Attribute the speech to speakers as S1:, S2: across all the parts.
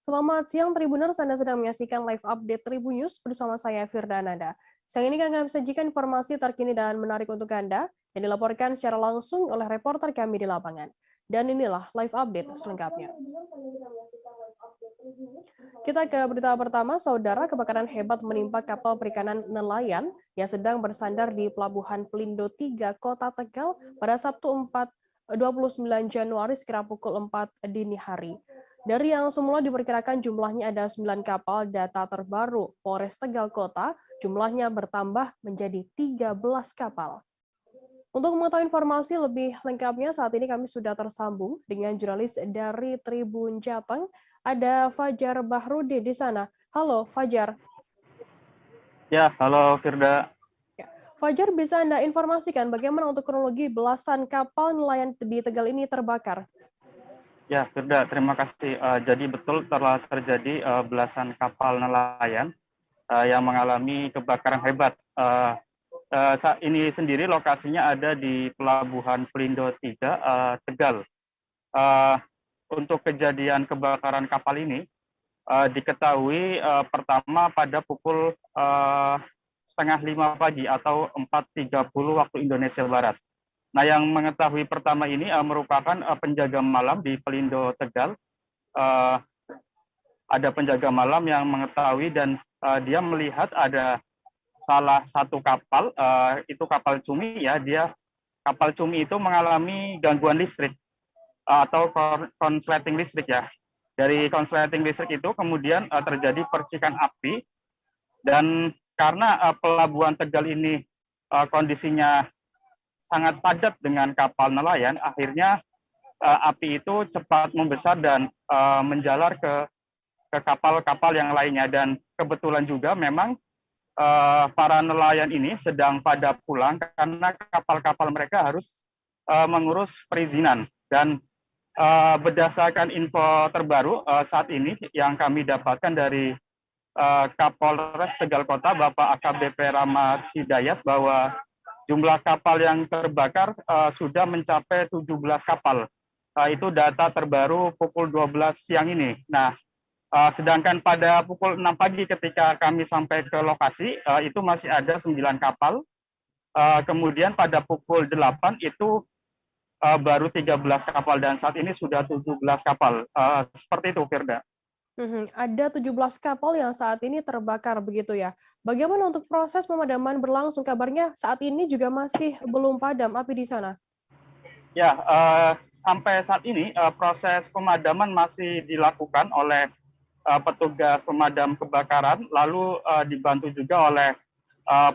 S1: Selamat siang Tribuners, Anda sedang menyaksikan live update Tribun News bersama saya Firda Ananda. Siang ini kami akan sajikan informasi terkini dan menarik untuk Anda yang dilaporkan secara langsung oleh reporter kami di lapangan. Dan inilah live update selengkapnya. Kita ke berita pertama, Saudara, kebakaran hebat menimpa kapal perikanan nelayan yang sedang bersandar di Pelabuhan Pelindo 3, Kota Tegal pada Sabtu 29 Januari sekira pukul 4 dini hari. Dari yang semula diperkirakan jumlahnya ada 9 kapal, data terbaru Polres Tegal Kota jumlahnya bertambah menjadi 13 kapal. Untuk mengetahui informasi lebih lengkapnya, saat ini kami sudah tersambung dengan jurnalis dari Tribun Jateng, ada Fajar Bahrudi di sana. Halo, Fajar.
S2: Ya, halo Firda.
S1: Fajar, bisa Anda informasikan bagaimana untuk kronologi belasan kapal nelayan di Tegal ini terbakar?
S2: Ya, Firda, terima kasih. Jadi betul telah terjadi belasan kapal nelayan yang mengalami kebakaran hebat. Saat ini sendiri lokasinya ada di Pelabuhan Pelindo 3, Tegal. Untuk kejadian kebakaran kapal ini, diketahui pertama pada pukul setengah 5 pagi atau 4.30 waktu Indonesia Barat. Nah, yang mengetahui pertama ini merupakan penjaga malam di Pelindo Tegal. Ada penjaga malam yang mengetahui dan dia melihat ada salah satu kapal, itu kapal cumi ya, kapal cumi itu mengalami gangguan listrik atau konsleting listrik ya. Dari konsleting listrik itu kemudian terjadi percikan api, dan karena pelabuhan Tegal ini kondisinya sangat padat dengan kapal nelayan, akhirnya api itu cepat membesar dan menjalar ke kapal-kapal yang lainnya. Dan kebetulan juga memang para nelayan ini sedang pada pulang karena kapal-kapal mereka harus mengurus perizinan. Dan berdasarkan info terbaru saat ini yang kami dapatkan dari Kapolres Tegal Kota, Bapak AKBP Rahmat Hidayat, bahwa jumlah kapal yang terbakar sudah mencapai 17 kapal. Itu data terbaru pukul 12 siang ini. Nah, sedangkan pada pukul 6 pagi ketika kami sampai ke lokasi, itu masih ada 9 kapal. Kemudian pada pukul 8 itu baru 13 kapal, dan saat ini sudah 17 kapal. Seperti itu, Firda.
S1: Ada 17 kapal yang saat ini terbakar begitu ya. Bagaimana untuk proses pemadaman berlangsung? Kabarnya saat ini juga masih belum padam api di sana.
S2: Ya, sampai saat ini proses pemadaman masih dilakukan oleh petugas pemadam kebakaran, lalu dibantu juga oleh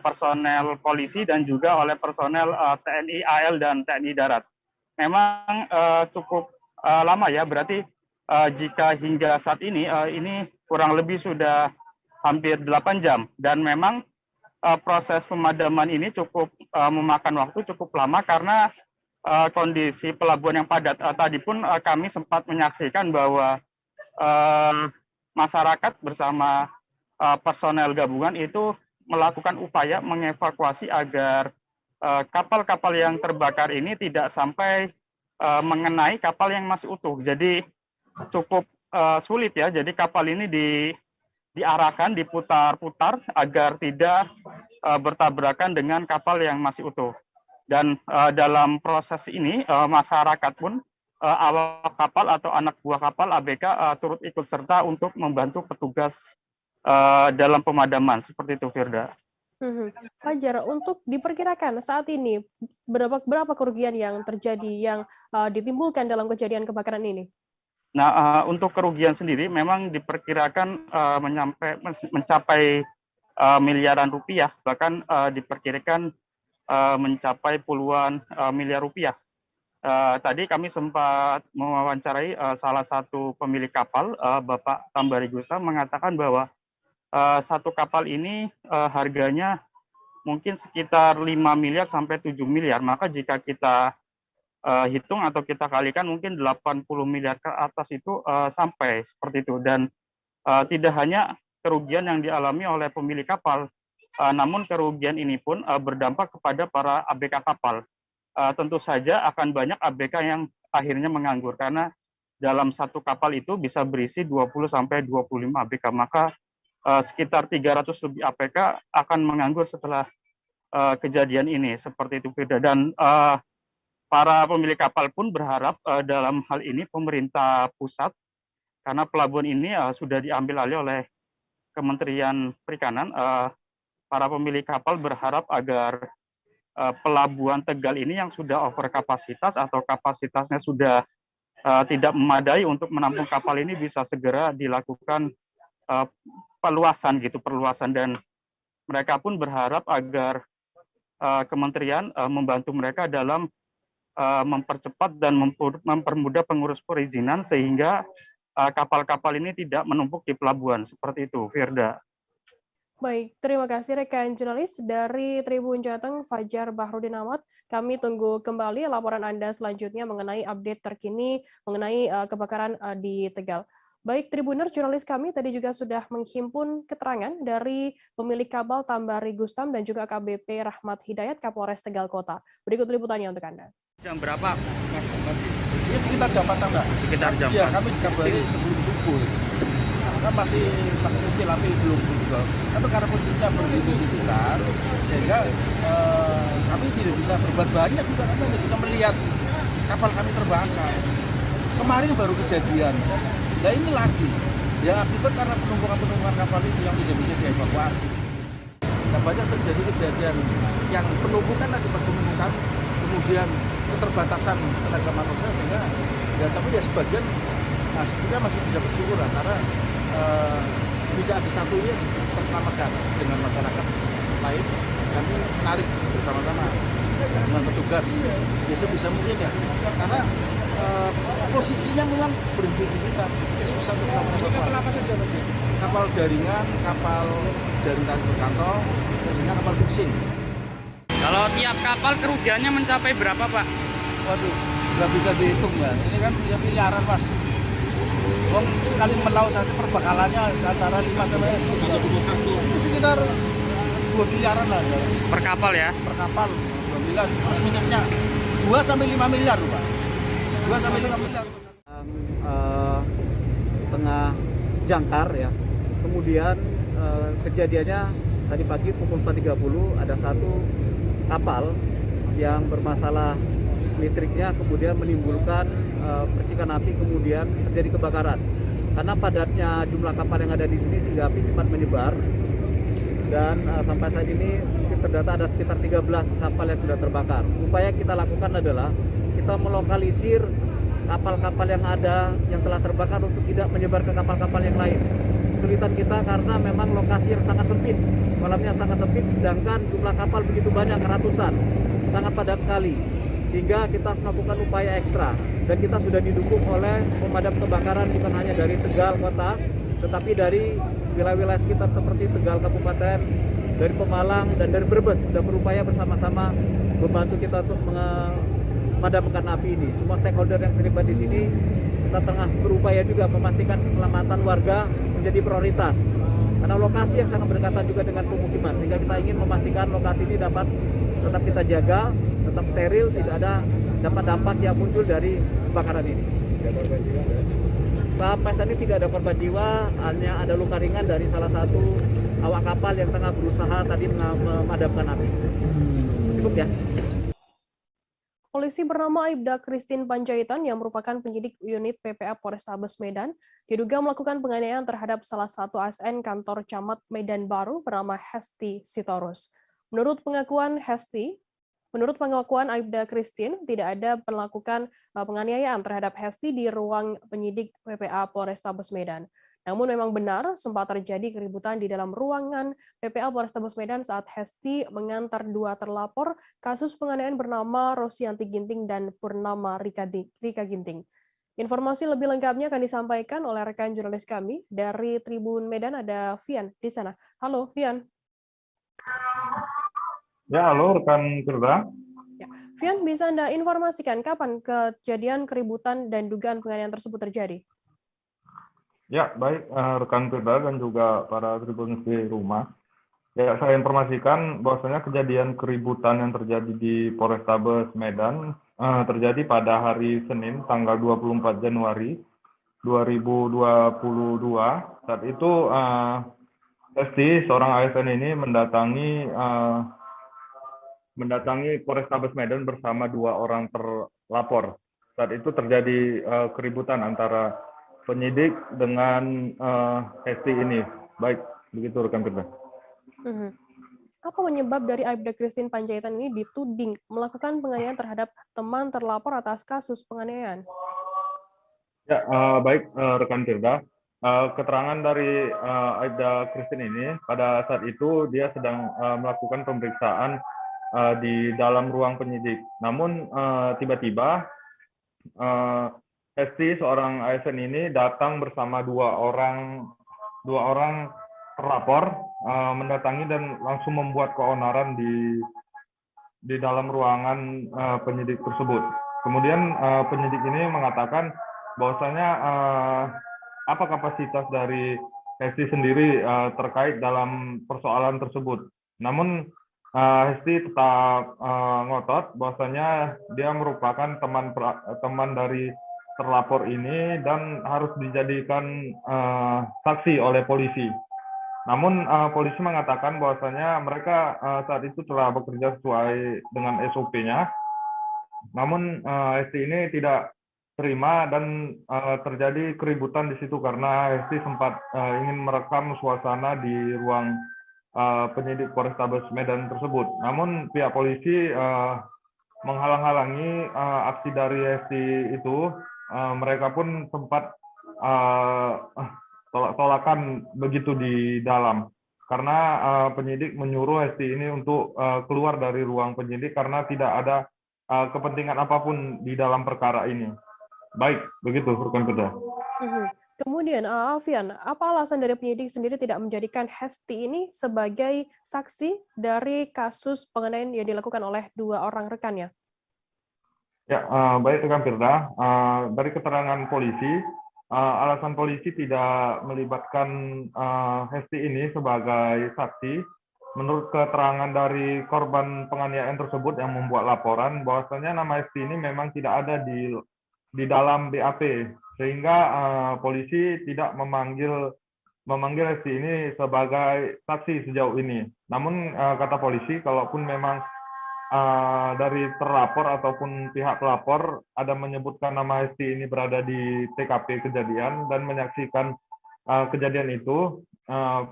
S2: personel polisi dan juga oleh personel TNI AL dan TNI Darat. Memang cukup lama ya, berarti jika hingga saat ini kurang lebih sudah hampir 8 jam, dan memang proses pemadaman ini cukup memakan waktu cukup lama karena kondisi pelabuhan yang padat. Tadi pun kami sempat menyaksikan bahwa masyarakat bersama personel gabungan itu melakukan upaya mengevakuasi agar kapal-kapal yang terbakar ini tidak sampai mengenai kapal yang masih utuh. Jadi cukup sulit ya. Jadi kapal ini diarahkan, diputar-putar agar tidak bertabrakan dengan kapal yang masih utuh. Dan dalam proses ini masyarakat pun awak kapal atau anak buah kapal ABK turut ikut serta untuk membantu petugas dalam pemadaman. Seperti itu, Firda.
S1: Fajar, untuk diperkirakan saat ini berapa kerugian yang terjadi yang ditimbulkan dalam kejadian kebakaran ini?
S2: Nah, untuk kerugian sendiri memang diperkirakan mencapai miliaran rupiah, bahkan diperkirakan mencapai puluhan miliar rupiah. Tadi kami sempat mewawancarai salah satu pemilik kapal, Bapak Tambari Gusa, mengatakan bahwa satu kapal ini harganya mungkin sekitar 5 miliar sampai 7 miliar. Maka jika kita hitung atau kita kalikan mungkin 80 miliar ke atas itu sampai seperti itu. Dan tidak hanya kerugian yang dialami oleh pemilik kapal, namun kerugian ini pun berdampak kepada para ABK kapal. Tentu saja akan banyak ABK yang akhirnya menganggur karena dalam satu kapal itu bisa berisi 20 sampai 25 ABK, maka sekitar 300 lebih ABK akan menganggur setelah kejadian ini, seperti itu Firda. Dan para pemilik kapal pun berharap dalam hal ini pemerintah pusat, karena pelabuhan ini sudah diambil alih oleh Kementerian Perikanan, para pemilik kapal berharap agar pelabuhan Tegal ini yang sudah over kapasitas atau kapasitasnya sudah tidak memadai untuk menampung kapal ini bisa segera dilakukan perluasan, dan mereka pun berharap agar kementerian membantu mereka dalam mempercepat dan mempermudah pengurus perizinan sehingga kapal-kapal ini tidak menumpuk di pelabuhan, seperti itu, Firda.
S1: Baik, terima kasih rekan jurnalis dari Tribun Jateng, Fajar Bahrudin Ahmad. Kami tunggu kembali laporan Anda selanjutnya mengenai update terkini mengenai kebakaran di Tegal. Baik, Tribuners, jurnalis kami tadi juga sudah menghimpun keterangan dari pemilik kapal Tambari Gustam dan juga AKBP Rahmat Hidayat, Kapolres Tegal Kota. Berikut liputannya untuk Anda.
S2: Jam berapa?
S3: Ini sekitar jam 4, Mbak.
S2: Sekitar jam 4.
S3: Iya, kami dikabari sebelum subuh. Kan masih kecil, tapi belum juga. Tapi karena posisinya begitu di sekitar, sehingga kami tidak bisa berbuat banyak juga, kami hanya bisa melihat kapal kami terbakar. Kemarin baru kejadian. Nah ini lagi, ya akibat karena penumpukan kapal itu yang tidak bisa dievakuasi. Nah banyak terjadi kejadian yang penumpukan akibat penumpukan, kemudian keterbatasan tenaga manusia, sehingga ya tapi ya sebagian, nah kita masih bisa bersyukur lah, karena bisa ada satu yang terselamatkan dengan masyarakat lain. Kami tarik bersama-sama dengan petugas ya sebisa mungkin ya, karena posisinya memang berhenti di kita. Susah untuk melakukan kapal apa saja? Kapal jaringan, kapal jaring tarik berkantong, jaringan kapal fishing.
S2: Kalau tiap kapal kerugiannya mencapai berapa, Pak?
S3: Waduh, nggak bisa dihitung ya. Ini kan punya miliaran, Mas. Sekali melaut nanti perbekalannya antara 5 sampai 10 sekitar 2 miliaran lah ya.
S2: Per kapal ya?
S3: Per kapal 2 miliar, plus minusnya 2 sampai 5 miliar, Pak. 2 sampai 5 miliar.
S4: Tengah jangkar ya. Kemudian kejadiannya tadi pagi pukul 4.30 ada satu kapal yang bermasalah listriknya, kemudian menimbulkan percikan api, kemudian terjadi kebakaran. Karena padatnya jumlah kapal yang ada di sini sehingga api cepat menyebar. Dan sampai saat ini terdata ada sekitar 13 kapal yang sudah terbakar. Upaya kita lakukan adalah kita melokalisir kapal-kapal yang ada yang telah terbakar untuk tidak menyebar ke kapal-kapal yang lain. Kesulitan kita karena memang lokasi yang sangat sempit, kolamnya sangat sempit, sedangkan jumlah kapal begitu banyak, ratusan, sangat padat sekali. Sehingga kita melakukan upaya ekstra, dan kita sudah didukung oleh pemadam kebakaran bukan hanya dari Tegal Kota, tetapi dari wilayah-wilayah sekitar seperti Tegal Kabupaten, dari Pemalang, dan dari Brebes sudah berupaya bersama-sama membantu kita untuk memadamkan api ini. Semua stakeholder yang terlibat di sini, kita tengah berupaya juga memastikan keselamatan warga menjadi prioritas. Karena lokasi yang sangat berdekatan juga dengan pemukiman, sehingga kita ingin memastikan lokasi ini dapat tetap kita jaga, tetap steril, tidak ada dampak yang muncul dari kebakaran ini. Sampai saat ini tidak ada korban jiwa, hanya ada luka ringan dari salah satu awak kapal yang tengah berusaha tadi memadamkan api. Cukup ya.
S1: Polisi bernama Aibda Christine Panjaitan yang merupakan penyidik unit PPA Polrestabes Medan diduga melakukan penganiayaan terhadap salah satu ASN kantor camat Medan Baru bernama Hesti Sitorus. Menurut pengakuan Aibda Christine, tidak ada melakukan penganiayaan terhadap Hesti di ruang penyidik PPA Polrestabes Medan. Namun memang benar sempat terjadi keributan di dalam ruangan PPA Polrestabes Medan saat Hesti mengantar dua terlapor kasus penganiayaan bernama Rosianti Ginting dan Purnama Rika Ginting. Informasi lebih lengkapnya akan disampaikan oleh rekan jurnalis kami dari Tribun Medan, ada Vian di sana. Halo Vian.
S5: Ya, halo rekan Firda.
S1: Ya. Vian, bisa Anda informasikan kapan kejadian keributan dan dugaan penganiayaan tersebut terjadi?
S5: Ya, baik rekan Firda dan juga para tribun di rumah. Ya, saya informasikan bahwasanya kejadian keributan yang terjadi di Polrestabes Medan terjadi pada hari Senin tanggal 24 Januari 2022. Saat itu Hesti, seorang ASN ini mendatangi Polrestabes Medan bersama 2 orang terlapor. Saat itu terjadi keributan antara penyidik dengan Hesti ini. Baik, begitu rekan kerja.
S1: Apa penyebab dari Aibda Christine Panjaitan ini dituding melakukan penganiayaan terhadap teman terlapor atas kasus penganiayaan?
S5: Ya, baik rekan Firda. Keterangan dari Aibda Christine ini, pada saat itu dia sedang melakukan pemeriksaan di dalam ruang penyidik. Namun tiba-tiba Hesti, seorang ASN ini datang bersama 2 orang terlapor, mendatangi dan langsung membuat keonaran di dalam ruangan penyidik tersebut. Kemudian penyidik ini mengatakan bahwasanya apa kapasitas dari Hesti sendiri terkait dalam persoalan tersebut. Namun Hesti tetap ngotot bahwasanya dia merupakan teman dari terlapor ini dan harus dijadikan saksi oleh polisi. Namun polisi mengatakan bahwasanya mereka saat itu telah bekerja sesuai dengan SOP-nya. Namun Hesti ini tidak terima dan terjadi keributan di situ karena Hesti sempat ingin merekam suasana di ruang penyidik Polrestabes Medan tersebut. Namun pihak polisi menghalang-halangi aksi dari Hesti itu. Mereka pun sempat tolak-tolakan begitu di dalam karena penyidik menyuruh Hesti ini untuk keluar dari ruang penyidik karena tidak ada kepentingan apapun di dalam perkara ini. Baik, begitu rekan kerja.
S1: Kemudian Alfian, apa alasan dari penyidik sendiri tidak menjadikan Hesti ini sebagai saksi dari kasus penganiayaan yang dilakukan oleh 2 orang rekannya?
S5: Ya, baik rekan Firda. Dari keterangan polisi, alasan polisi tidak melibatkan Hesti ini sebagai saksi. Menurut keterangan dari korban penganiayaan tersebut yang membuat laporan, bahwasanya nama Hesti ini memang tidak ada di dalam BAP, sehingga polisi tidak memanggil Hesti ini sebagai saksi sejauh ini. Namun kata polisi, kalaupun memang dari terlapor ataupun pihak pelapor ada menyebutkan nama Hesti ini berada di TKP kejadian dan menyaksikan kejadian itu,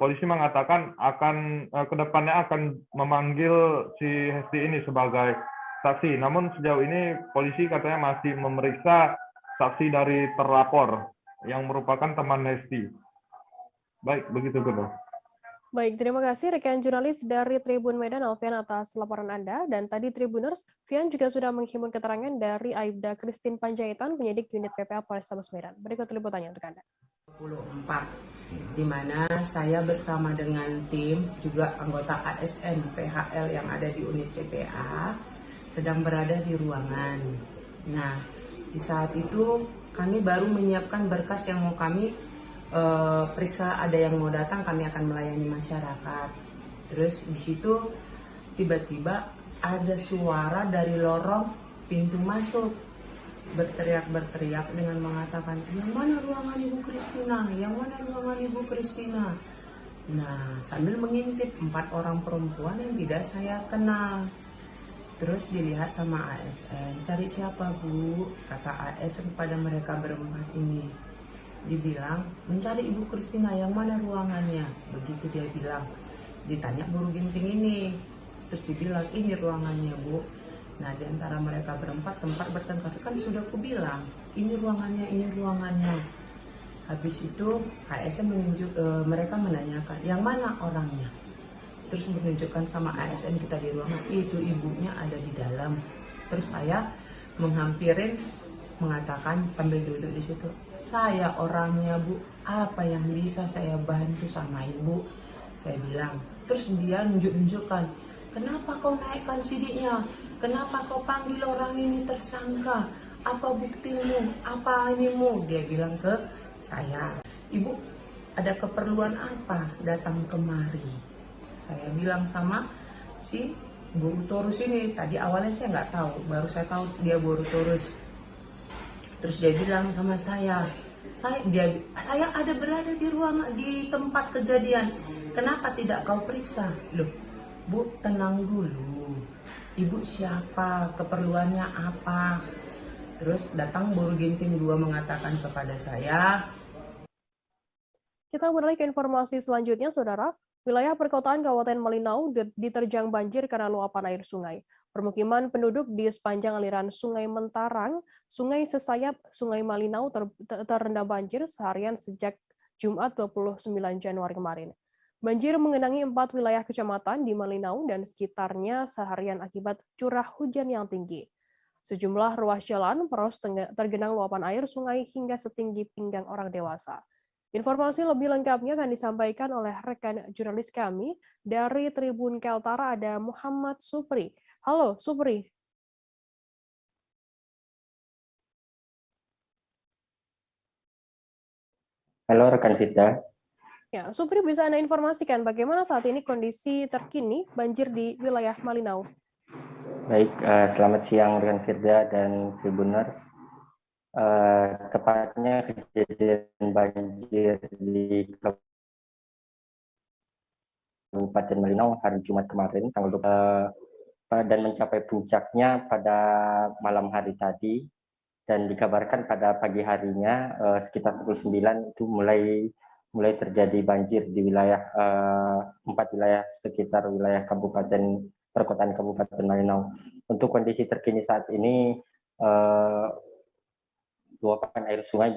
S5: polisi mengatakan akan kedepannya akan memanggil si Hesti ini sebagai saksi. Namun sejauh ini polisi katanya masih memeriksa saksi dari terlapor yang merupakan teman Hesti. Baik, begitu betul.
S1: Baik, terima kasih rekan jurnalis dari Tribun Medan, Alfian, atas laporan Anda. Dan tadi Tribuners, Fian juga sudah menghimpun keterangan dari Aibda Christine Panjaitan, penyidik unit PPA Polrestabes Medan. Berikut liputannya untuk Anda.
S6: 24, di mana saya bersama dengan tim, juga anggota ASN PHL yang ada di unit PPA, sedang berada di ruangan. Nah, di saat itu kami baru menyiapkan berkas yang mau kami periksa, ada yang mau datang, kami akan melayani masyarakat. Terus di situ tiba-tiba ada suara dari lorong pintu masuk, berteriak dengan mengatakan, yang mana ruangan Ibu Christina, yang mana ruangan Ibu Christina. Nah, sambil mengintip 4 orang perempuan yang tidak saya kenal. Terus dilihat sama ASN, cari siapa Bu? Kata ASN pada mereka berempat ini. Dibilang, mencari Ibu Christina, yang mana ruangannya? Begitu dia bilang. Ditanya guru ginting ini. Terus dibilang, ini ruangannya Bu. Nah, di antara mereka berempat sempat bertengkar. Kan sudah aku bilang, ini ruangannya. Habis itu, ASN mereka menanyakan, yang mana orangnya? Terus menunjukkan sama ASN kita di ruangan, itu ibunya ada di dalam. Terus saya menghampirin, mengatakan sambil duduk di situ, saya orangnya Bu, apa yang bisa saya bantu sama Ibu? Saya bilang. Terus dia nunjuk-nunjukkan, kenapa kau naikkan sidiknya? Kenapa kau panggil orang ini tersangka? Apa buktimu? Apa animu? Dia bilang ke saya, Ibu ada keperluan apa datang kemari? Saya bilang sama si Guru Torus ini, tadi awalnya saya nggak tahu, baru saya tahu dia Guru Torus. Terus dia bilang sama saya, Saya ada berada di ruangan di tempat kejadian. Kenapa tidak kau periksa? Loh, Bu, tenang dulu. Ibu siapa? Keperluannya apa? Terus datang Buru Ginting 2 mengatakan kepada saya,
S1: Kita beralih ke informasi selanjutnya, Saudara. Wilayah perkotaan Kabupaten Malinau diterjang banjir karena luapan air sungai. Permukiman penduduk di sepanjang aliran Sungai Mentarang, Sungai Sesayap, Sungai Malinau terendam banjir seharian sejak Jumat 29 Januari kemarin. Banjir mengenangi 4 wilayah kecamatan di Malinau dan sekitarnya seharian akibat curah hujan yang tinggi. Sejumlah ruas jalan poros tergenang luapan air sungai hingga setinggi pinggang orang dewasa. Informasi lebih lengkapnya akan disampaikan oleh rekan jurnalis kami dari Tribun Kaltara, ada Muhammad Supri. Halo, Supri.
S7: Halo rekan Firda.
S1: Ya, Supri bisa Anda informasikan bagaimana saat ini kondisi terkini banjir di wilayah Malinau?
S7: Baik, selamat siang rekan Firda dan Tribuners. Tepatnya kejadian banjir di Kabupaten Malinau hari Jumat kemarin, tanggal 20, dan mencapai puncaknya pada malam hari tadi, dan dikabarkan pada pagi harinya sekitar pukul 9 itu mulai terjadi banjir di wilayah 4 wilayah sekitar wilayah perkotaan Kabupaten Malinau. Untuk kondisi terkini saat ini, luapan air sungai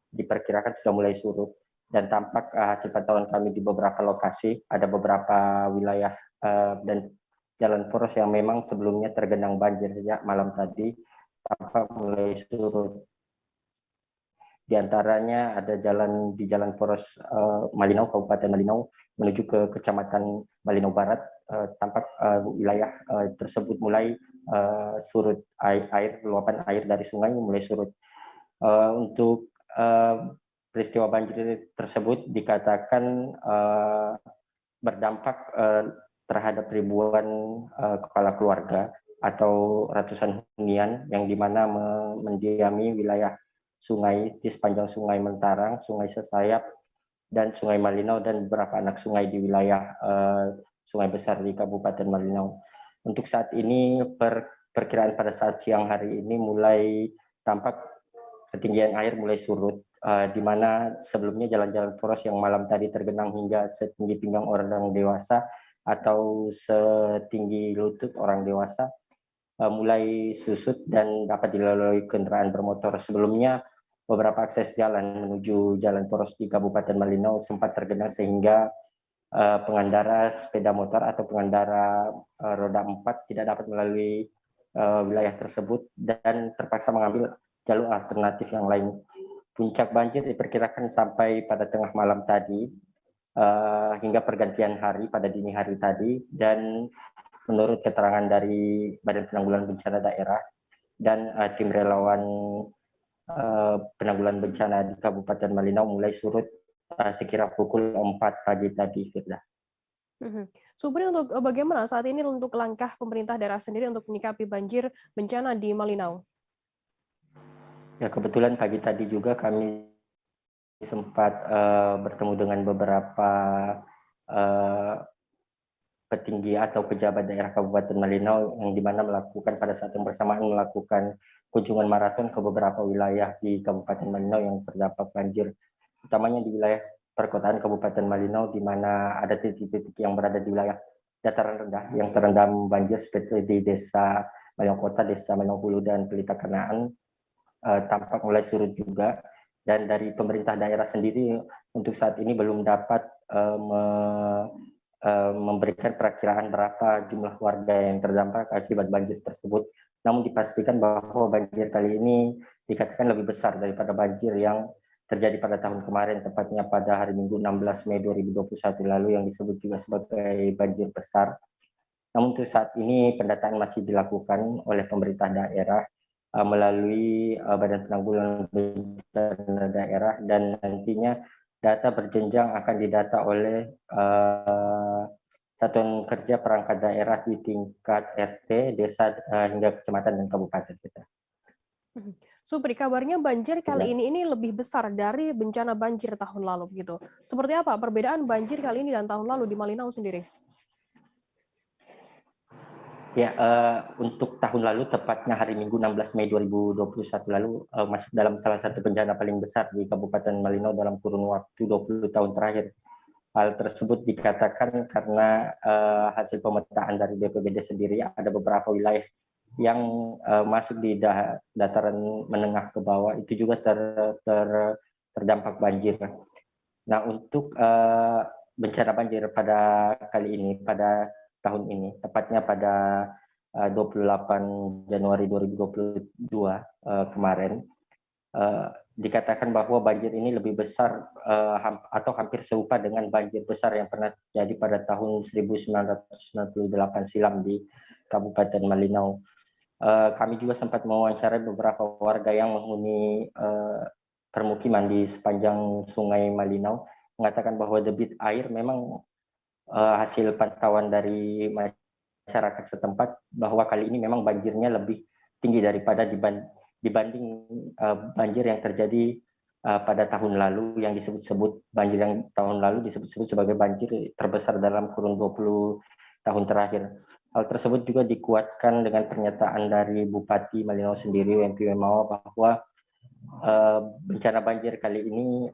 S7: diperkirakan sudah mulai surut, dan tampak hasil pantauan kami di beberapa lokasi ada beberapa wilayah dan jalan poros yang memang sebelumnya tergenang banjir sejak malam tadi tampak mulai surut. Di antaranya ada di jalan poros Malinau, Kabupaten Malinau menuju ke Kecamatan Malinau Barat, tampak wilayah tersebut mulai surut luapan air dari sungai mulai surut. Untuk peristiwa banjir tersebut dikatakan berdampak terhadap ribuan kepala keluarga atau ratusan hunian yang dimana mendiami wilayah sungai di sepanjang Sungai Mentarang, Sungai Sesayap, dan Sungai Malinau, dan beberapa anak sungai di wilayah sungai besar di Kabupaten Malinau. Untuk saat ini perkiraan pada saat siang hari ini mulai tampak ketinggian air mulai surut, di mana sebelumnya jalan-jalan poros yang malam tadi tergenang hingga setinggi pinggang orang dewasa atau setinggi lutut orang dewasa mulai susut dan dapat dilalui kendaraan bermotor. Sebelumnya beberapa akses jalan menuju jalan poros di Kabupaten Malinau sempat tergenang sehingga pengendara sepeda motor atau pengendara roda 4 tidak dapat melalui wilayah tersebut dan terpaksa mengambil jalur alternatif yang lain. Puncak banjir diperkirakan sampai pada tengah malam tadi hingga pergantian hari pada dini hari tadi, dan menurut keterangan dari Badan Penanggulangan Bencana Daerah dan tim relawan penanggulangan bencana di Kabupaten Malinau mulai surut sekira pukul 4 pagi tadi, Firda.
S1: Supri, untuk bagaimana saat ini untuk langkah pemerintah daerah sendiri untuk menyikapi banjir bencana di Malinau?
S7: Ya, kebetulan pagi tadi juga kami sempat bertemu dengan beberapa petinggi atau pejabat daerah Kabupaten Malinau yang dimana melakukan pada saat yang bersamaan melakukan kunjungan maraton ke beberapa wilayah di Kabupaten Malinau yang terdampak banjir, utamanya di wilayah perkotaan Kabupaten Malinau, di mana ada titik-titik yang berada di wilayah dataran rendah yang terendam banjir seperti di Desa Malinau Kota, Desa Malinau Hulu, dan Pelita Kanaan tampak mulai surut juga. Dan dari pemerintah daerah sendiri untuk saat ini belum dapat memberikan perakiraan berapa jumlah warga yang terdampak akibat banjir tersebut. Namun dipastikan bahwa banjir kali ini dikatakan lebih besar daripada banjir yang terjadi pada tahun kemarin, tepatnya pada hari Minggu 16 Mei 2021 lalu yang disebut juga sebagai banjir besar. Namun untuk saat ini pendataan masih dilakukan oleh pemerintah daerah melalui Badan Penanggulangan Bencana Daerah, dan nantinya data berjenjang akan didata oleh satuan kerja perangkat daerah di tingkat RT, desa hingga kecamatan dan kabupaten kita.
S1: Supri, kabarnya banjir kali
S7: Ya.
S1: ini lebih besar dari bencana banjir tahun lalu gitu. Seperti apa perbedaan banjir kali ini dan tahun lalu di Malinau sendiri?
S7: Ya, untuk tahun lalu, tepatnya hari Minggu 16 Mei 2021 lalu, masuk dalam salah satu bencana paling besar di Kabupaten Malinau dalam kurun waktu 20 tahun terakhir. Hal tersebut dikatakan karena hasil pemetaan dari BPBD sendiri, ada beberapa wilayah yang masuk di dataran menengah ke bawah, itu juga terdampak banjir. Nah, untuk bencana banjir pada kali ini, pada tahun ini, tepatnya pada 28 Januari 2022 kemarin, dikatakan bahwa banjir ini lebih besar atau hampir serupa dengan banjir besar yang pernah terjadi pada tahun 1998 silam di Kabupaten Malinau. Kami juga sempat mewawancarai beberapa warga yang menghuni permukiman di sepanjang Sungai Malinau, mengatakan bahwa debit air memang hasil pantauan dari masyarakat setempat bahwa kali ini memang banjirnya lebih tinggi daripada dibanding banjir yang terjadi pada tahun lalu, yang disebut-sebut banjir yang tahun lalu disebut-sebut sebagai banjir terbesar dalam kurun 20 tahun terakhir. Hal tersebut juga dikuatkan dengan pernyataan dari Bupati Malinau sendiri, WMP Wemawa, bahwa bencana banjir kali ini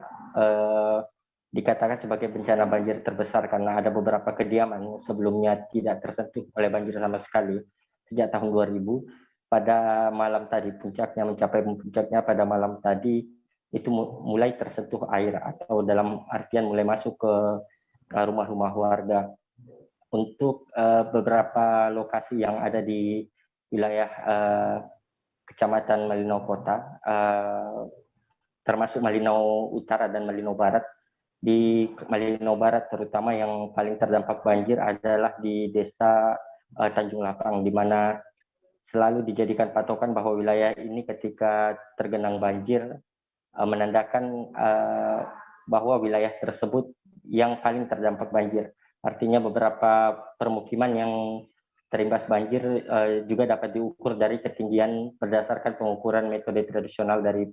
S7: dikatakan sebagai bencana banjir terbesar karena ada beberapa kediaman sebelumnya tidak tersentuh oleh banjir sama sekali sejak tahun 2000. Pada malam tadi mencapai puncaknya pada malam tadi itu mulai tersentuh air, atau dalam artian mulai masuk ke rumah-rumah warga. Untuk beberapa lokasi yang ada di wilayah Kecamatan Malinau Kota, termasuk Malinau Utara dan Malinau Barat. Di Malinau Barat terutama yang paling terdampak banjir adalah di Desa Tanjung Lapang, di mana selalu dijadikan patokan bahwa wilayah ini ketika tergenang banjir menandakan bahwa wilayah tersebut yang paling terdampak banjir. Artinya beberapa permukiman yang terimbas banjir juga dapat diukur dari ketinggian berdasarkan pengukuran metode tradisional dari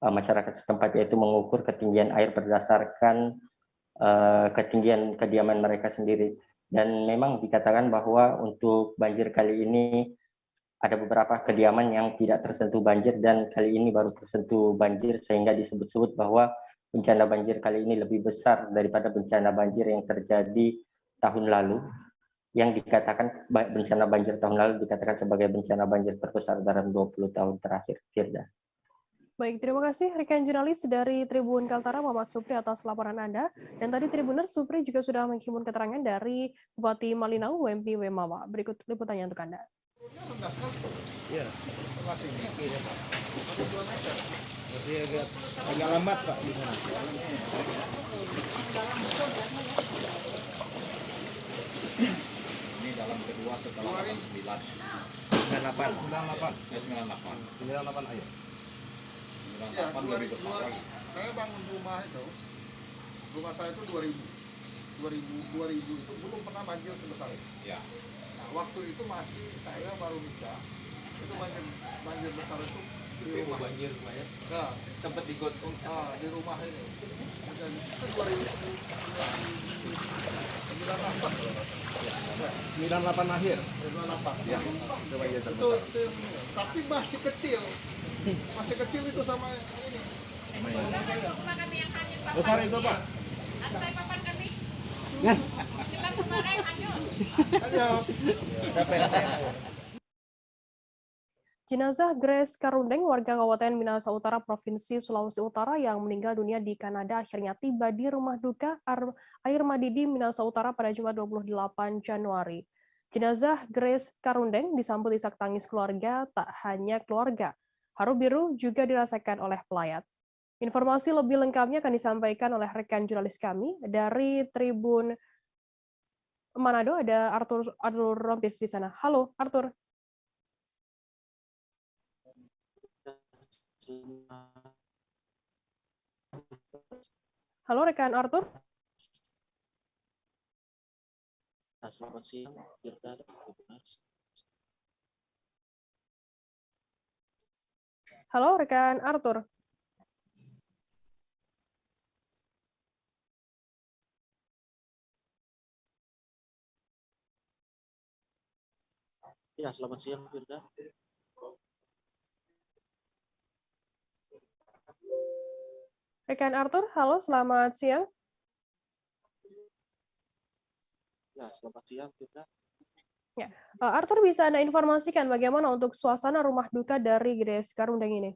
S7: masyarakat setempat, yaitu mengukur ketinggian air berdasarkan ketinggian kediaman mereka sendiri. Dan memang dikatakan bahwa untuk banjir kali ini ada beberapa kediaman yang tidak tersentuh banjir, dan kali ini baru tersentuh banjir, sehingga disebut-sebut bahwa bencana banjir kali ini lebih besar daripada bencana banjir yang terjadi tahun lalu, yang dikatakan bencana banjir tahun lalu dikatakan sebagai bencana banjir terbesar dalam 20 tahun terakhir. Firda.
S1: Baik, terima kasih rekan jurnalis dari Tribun Kaltara, Muhammad Supri, atas laporan Anda. Dan tadi Tribuners, Supri juga sudah menghimpun keterangan dari Bupati Malinau, WMP Wemawa. Berikut liputannya untuk Anda.
S3: Iya, masih dikit ya Pak. Masih agak lambat Pak di sana.
S8: Ini dalam kedua setelah 89.
S3: 98 ayo.
S8: 98 lebih besar lagi.
S3: Saya bangun rumah itu, rumah saya itu 2000 itu belum pernah banjir sebesar itu.
S8: Ya.
S3: Nah, waktu itu masih saya baru nikah, itu banjir besar itu di rumah.
S8: Banjir Pak ya.
S3: Nah,
S8: Sempat digotong.
S3: di rumah ini. Dan itu 98 akhir. 98. Ya. Itu banjir terbesar. Itu, tapi masih kecil. Masih kecil itu sama ini. Besar itu Pak.
S1: Jenazah Grace Karundeng, warga Kabupaten Minahasa Utara, Provinsi Sulawesi Utara yang meninggal dunia di Kanada akhirnya tiba di rumah duka Air Madidi, Minahasa Utara pada Jumat 28 Januari. Jenazah Grace Karundeng disambut isak tangis keluarga, tak hanya keluarga. Haru biru juga dirasakan oleh pelayat. Informasi lebih lengkapnya akan disampaikan oleh rekan jurnalis kami dari Tribun Manado, ada Arthur Rompis di sana. Halo, Arthur. Halo rekan Arthur.
S9: Selamat siang, Firda.
S1: Halo, rekan Arthur.
S9: Ya, selamat siang, Firda.
S1: Rekan Arthur, halo, selamat siang.
S9: Ya, selamat siang, Firda.
S1: Ya, Arthur, bisa Anda informasikan bagaimana untuk suasana rumah duka dari GDS Karundeng ini?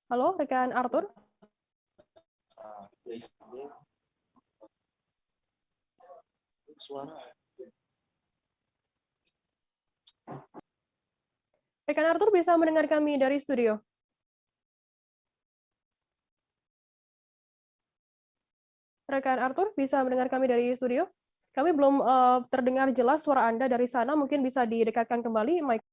S1: Halo, rekan Arthur.
S9: Suara.
S1: Rekan Arthur bisa mendengar kami dari studio. Rekan Arthur bisa mendengar kami dari studio. Kami belum terdengar jelas suara Anda dari sana. Mungkin bisa didekatkan kembali mic.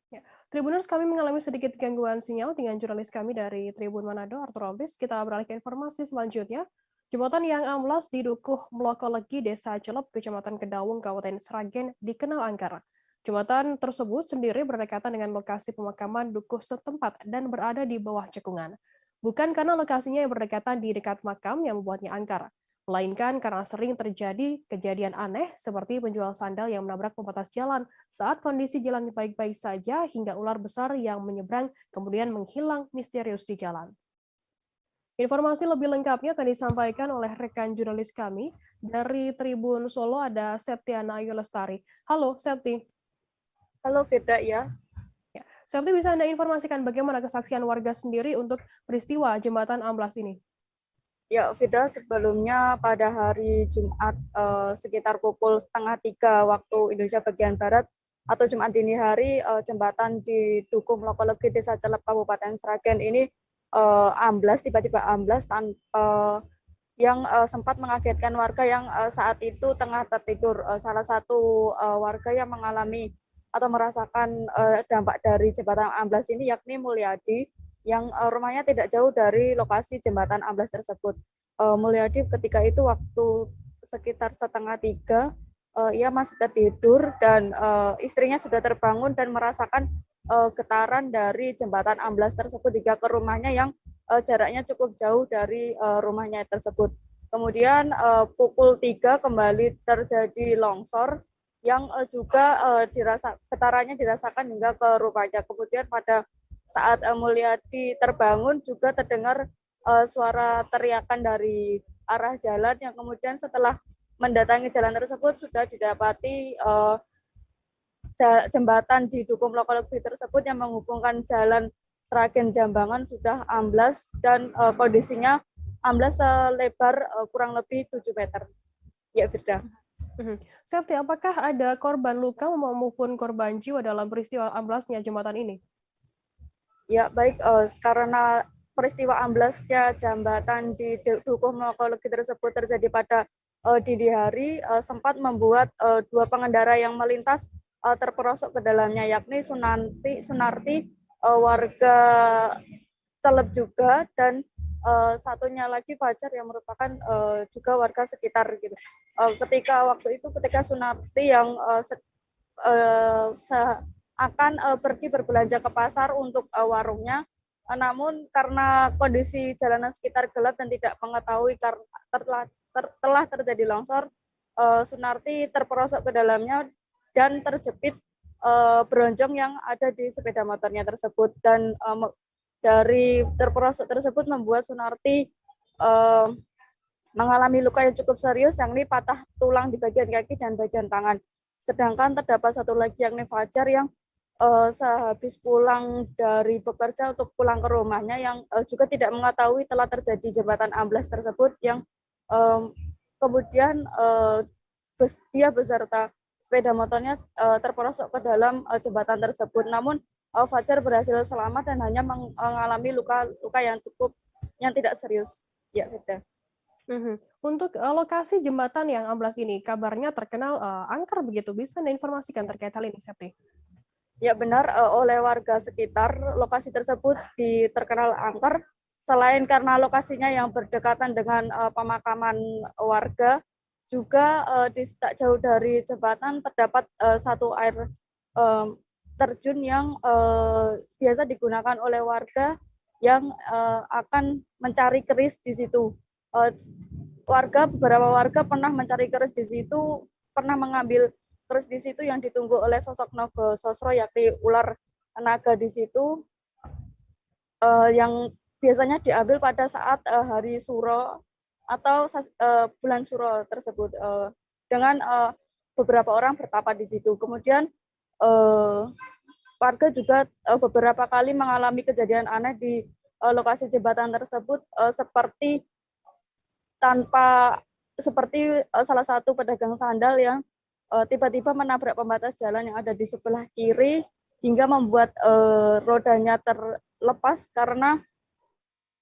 S1: Ya. Tribuners, kami mengalami sedikit gangguan sinyal dengan jurnalis kami dari Tribun Manado, Arthur Rompis. Kita beralih ke informasi selanjutnya. Jembatan yang amblas di Dukuh Mlokolegi, Desa Celep, Kecamatan Kedawung, Kabupaten Sragen, dikenal angker. Jembatan tersebut sendiri berdekatan dengan lokasi pemakaman Dukuh setempat dan berada di bawah cekungan. Bukan karena lokasinya yang berdekatan di dekat makam yang membuatnya angker, melainkan karena sering terjadi kejadian aneh seperti penjual sandal yang menabrak pembatas jalan saat kondisi jalan baik-baik saja hingga ular besar yang menyeberang kemudian menghilang misterius di jalan. Informasi lebih lengkapnya akan disampaikan oleh rekan jurnalis kami dari Tribun Solo, ada Septiana Ayu Lestari. Halo Septi.
S10: Halo Firda, ya.
S1: Septi, bisa Anda informasikan bagaimana kesaksian warga sendiri untuk peristiwa jembatan amblas ini?
S10: Ya, Firda, sebelumnya pada hari Jumat sekitar pukul 2:30 waktu Indonesia bagian Barat atau Jumat dini hari, jembatan di Dukuh Mlokolegi, Desa Celep, Kabupaten Sragen ini amblas, tiba-tiba amblas yang sempat mengagetkan warga yang saat itu tengah tertidur. Salah satu warga yang mengalami atau merasakan dampak dari jembatan amblas ini yakni Mulyadi, yang rumahnya tidak jauh dari lokasi jembatan amblas tersebut. Mulyadi ketika itu waktu sekitar 2:30, ia masih tertidur dan istrinya sudah terbangun dan merasakan getaran dari jembatan amblas tersebut hingga ke rumahnya yang jaraknya cukup jauh dari rumahnya tersebut. Kemudian pukul 3 kembali terjadi longsor yang juga getarannya dirasakan hingga ke rumahnya. Kemudian pada saat Mulyadi terbangun juga terdengar suara teriakan dari arah jalan yang kemudian setelah mendatangi jalan tersebut sudah didapati jembatan di Dukuh Mlokolegi tersebut yang menghubungkan jalan Sragen Jambangan sudah amblas dan kondisinya amblas selebar kurang lebih 7 meter. Ya, Firda.
S1: Septi, apakah ada korban luka maupun korban jiwa dalam peristiwa amblasnya jembatan ini?
S10: Ya, baik, karena peristiwa amblasnya jembatan di Dukuh Mlokolegi tersebut terjadi pada dini hari, sempat membuat dua pengendara yang melintas terperosok ke dalamnya, yakni Sunarti, warga Celep juga, dan satunya lagi Fajar yang merupakan juga warga sekitar gitu. Ketika Sunarti yang akan pergi berbelanja ke pasar untuk warungnya, namun karena kondisi jalanan sekitar gelap dan tidak mengetahui karena telah terjadi longsor, Sunarti terperosok ke dalamnya dan terjepit bronjong yang ada di sepeda motornya tersebut, dan dari terperosok tersebut membuat Sunarti mengalami luka yang cukup serius, yakni patah tulang di bagian kaki dan bagian tangan. Sedangkan terdapat satu lagi yakni Fajar yang sehabis pulang dari bekerja untuk pulang ke rumahnya yang juga tidak mengetahui telah terjadi jembatan amblas tersebut yang kemudian dia beserta sepeda motornya terperosok ke dalam jembatan tersebut. Namun Fajar berhasil selamat dan hanya mengalami luka yang tidak serius. Ya, Firda.
S1: Untuk lokasi jembatan yang amblas ini, kabarnya terkenal angker begitu. Bisa Anda informasikan terkait hal ini, Septi?
S10: Ya benar, oleh warga sekitar lokasi tersebut terkenal angker. Selain karena lokasinya yang berdekatan dengan pemakaman warga, juga tak jauh dari jembatan terdapat satu air terjun yang biasa digunakan oleh warga yang akan mencari keris di situ. Beberapa warga pernah mencari keris di situ, pernah mengambil keris di situ yang ditunggu oleh sosok Naga Sosro, yakni ular naga di situ, yang biasanya diambil pada saat hari Suro atau bulan Suro tersebut, dengan beberapa orang bertapa di situ. Kemudian warga juga beberapa kali mengalami kejadian aneh di lokasi jembatan tersebut, seperti salah satu pedagang sandal yang tiba-tiba menabrak pembatas jalan yang ada di sebelah kiri hingga membuat rodanya terlepas karena